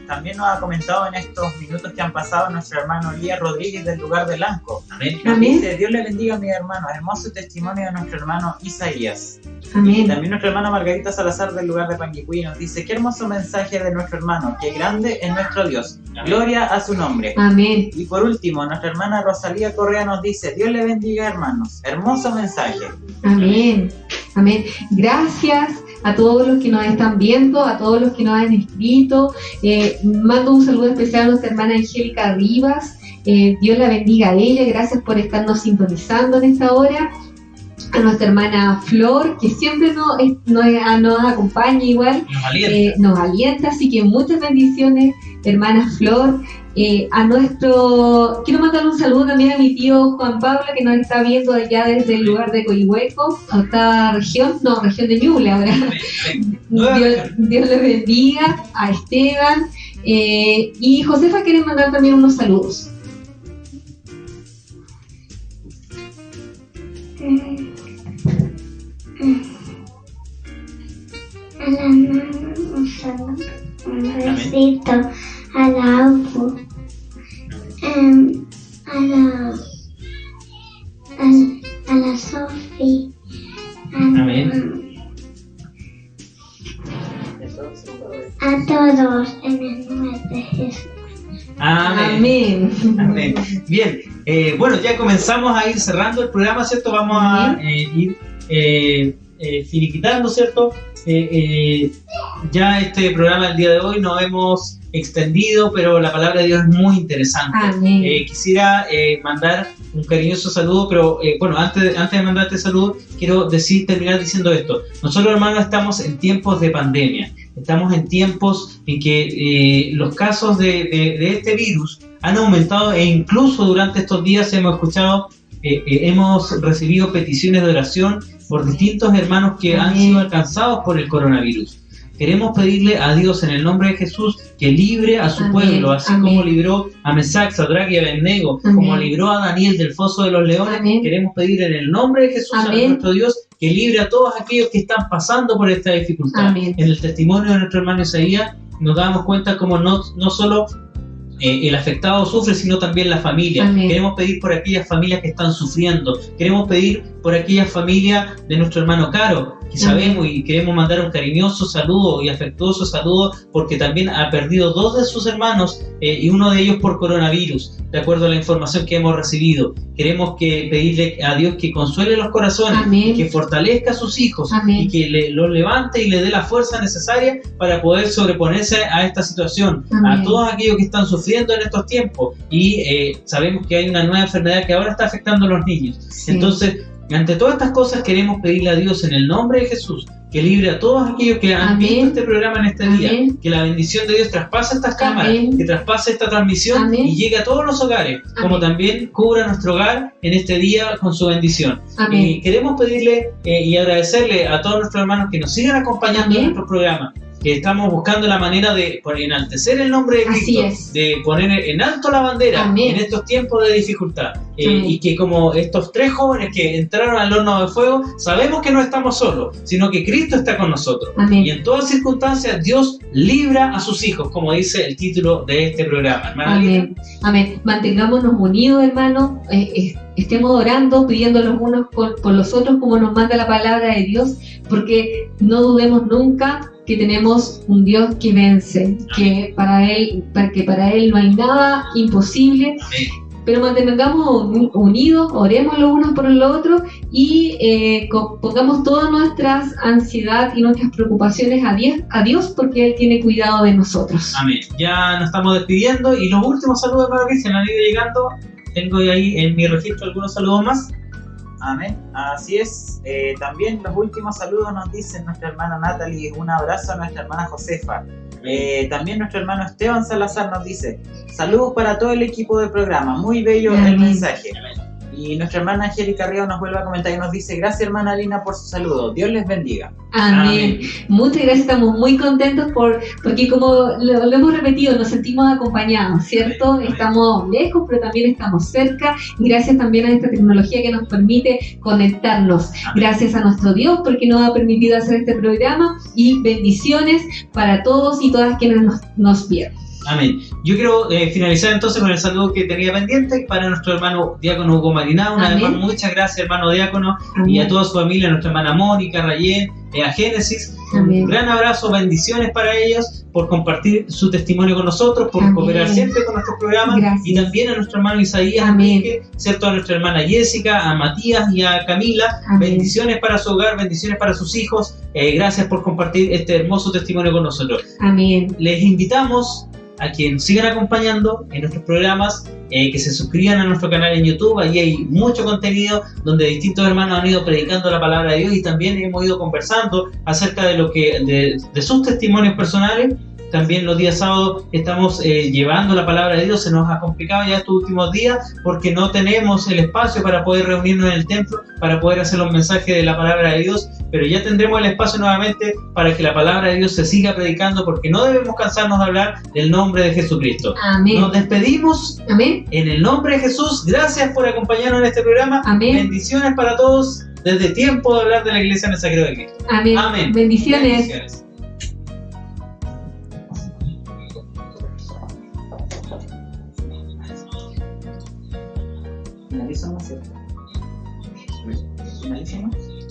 También nos ha comentado en estos minutos que han pasado nuestro hermano Elías Rodríguez del lugar de Lanco. Amén. Dice: Dios le bendiga a mi hermano. Hermoso testimonio de nuestro hermano Isaías. Amén. Y también nuestra hermana Margarita Salazar del lugar de Panguipulli nos dice: qué hermoso mensaje de nuestro hermano, qué grande es nuestro Dios. Amén. Gloria a su nombre. Amén. Y por último, nuestra hermana Rosalía Correa nos dice: Dios le bendiga, hermanos. Hermoso mensaje. Amén. Amén. Gracias a todos los que nos están viendo, a todos los que nos han escrito. Mando un saludo especial a nuestra hermana Angélica Rivas. Dios la bendiga a ella. Gracias por estarnos sintonizando en esta hora. A nuestra hermana Flor, que siempre nos acompaña igual, nos alienta, así que muchas bendiciones, hermana Flor. Quiero mandar un saludo también a mi tío Juan Pablo, que nos está viendo allá desde el lugar de Coihueco, octava región de Ñuble ahora. Dios les bendiga, a Esteban. Y Josefa quiere mandar también unos saludos. A la mamá, un saludo, un besito, a la Aupu, a la Sofi, Amén. a todos en el nombre de Jesús. Amén. Amén. Bien, bueno, ya comenzamos a ir cerrando el programa, ¿cierto? Vamos a ir finiquitando, ¿cierto? Ya este programa el día de hoy nos hemos extendido, pero la palabra de Dios es muy interesante. Quisiera mandar un cariñoso saludo, pero bueno, antes de mandarte saludo, quiero terminar diciendo esto. Nosotros, hermanos, estamos en tiempos de pandemia. Estamos en tiempos en que los casos de este virus han aumentado, e incluso durante estos días hemos recibido peticiones de oración por distintos hermanos que han sido alcanzados por el coronavirus. Queremos pedirle a Dios en el nombre de Jesús que libre a su pueblo, así como libró a Mesac, Sadrac y Abednego, como libró a Daniel del foso de los leones. Queremos pedir en el nombre de Jesús a nuestro Dios que libre a todos aquellos que están pasando por esta dificultad. En el testimonio de nuestro hermano Isaías nos damos cuenta como no solo el afectado sufre, sino también la familia. Queremos pedir por aquellas familias que están sufriendo. Queremos pedir por aquellas familias de nuestro hermano Caro, que sabemos y queremos mandar un cariñoso saludo y afectuoso saludo, porque también ha perdido 2 de sus hermanos y uno de ellos por coronavirus, de acuerdo a la información que hemos recibido. Queremos pedirle a Dios que consuele los corazones, que fortalezca a sus hijos y que los levante y le dé la fuerza necesaria para poder sobreponerse a esta situación, a todos aquellos que están sufriendo en estos tiempos. Y sabemos que hay una nueva enfermedad que ahora está afectando a los niños. Entonces, ante todas estas cosas queremos pedirle a Dios en el nombre de Jesús que libre a todos aquellos que han visto este programa en este día, que la bendición de Dios traspase estas cámaras, que traspase esta transmisión y llegue a todos los hogares, como también cubra nuestro hogar en este día con su bendición. Queremos pedirle y agradecerle a todos nuestros hermanos que nos sigan acompañando en nuestros programas, que estamos buscando la manera de enaltecer el nombre de Cristo, de poner en alto la bandera en estos tiempos de dificultad. Y que como estos 3 jóvenes que entraron al horno de fuego, sabemos que no estamos solos, sino que Cristo está con nosotros. Y en todas circunstancias Dios libra a sus hijos, como dice el título de este programa. Amén. Mantengámonos unidos, hermanos. Estemos orando, pidiendo los unos por los otros, como nos manda la palabra de Dios, porque no dudemos nunca que tenemos un Dios que vence, que para él no hay nada imposible. Pero mantengamos unidos, oremos los unos por los otros y pongamos toda nuestra ansiedad y nuestras preocupaciones a Dios, porque Él tiene cuidado de nosotros. Amén. Ya nos estamos despidiendo y los últimos saludos, hermano Cristian, han ido llegando. Tengo ahí en mi registro algunos saludos más. Amén, así es. También los últimos saludos nos dicen nuestra hermana Natalie. Un abrazo a nuestra hermana Josefa. También nuestro hermano Esteban Salazar nos dice: saludos para todo el equipo del programa, muy bello el mensaje. Y nuestra hermana Angélica Río nos vuelve a comentar y nos dice: gracias, hermana Lina, por su saludo, Dios les bendiga. Amén. Muchas gracias, estamos muy contentos porque como lo hemos repetido, nos sentimos acompañados, ¿cierto? Estamos lejos, pero también estamos cerca, y gracias también a esta tecnología que nos permite conectarnos. Gracias a nuestro Dios porque nos ha permitido hacer este programa, y bendiciones para todos y todas quienes nos vieron. Amén. Yo quiero finalizar entonces con el saludo que tenía pendiente para nuestro hermano diácono Hugo Mariná. Una vez más, muchas gracias, hermano diácono. Amén. Y a toda su familia, nuestra hermana Mónica, Rayén, a Génesis. Amén. Un gran abrazo, bendiciones para ellos por compartir su testimonio con nosotros, por cooperar siempre con nuestros programas. Gracias. Y también a nuestro hermano Isaías, Enrique, ¿cierto? A nuestra hermana Jessica, a Matías y a Camila. Amén. Bendiciones para su hogar, bendiciones para sus hijos. Gracias por compartir este hermoso testimonio con nosotros. Amén. Les invitamos a quien sigan acompañando en nuestros programas, que se suscriban a nuestro canal en YouTube. Allí hay mucho contenido donde distintos hermanos han ido predicando la palabra de Dios, y también hemos ido conversando acerca de sus testimonios personales. También los días sábados estamos llevando la palabra de Dios. Se nos ha complicado ya estos últimos días porque no tenemos el espacio para poder reunirnos en el templo, para poder hacer los mensajes de la palabra de Dios, pero ya tendremos el espacio nuevamente para que la palabra de Dios se siga predicando, porque no debemos cansarnos de hablar del nombre de Jesucristo. Amén. Nos despedimos. Amén. En el nombre de Jesús, gracias por acompañarnos en este programa. Amén. Bendiciones para todos desde Tiempo de Hablar de la Iglesia en el Sagrado de Cristo. Amén. Amén. Bendiciones. ¿Finalizamos, cierto? ¿Finalizamos?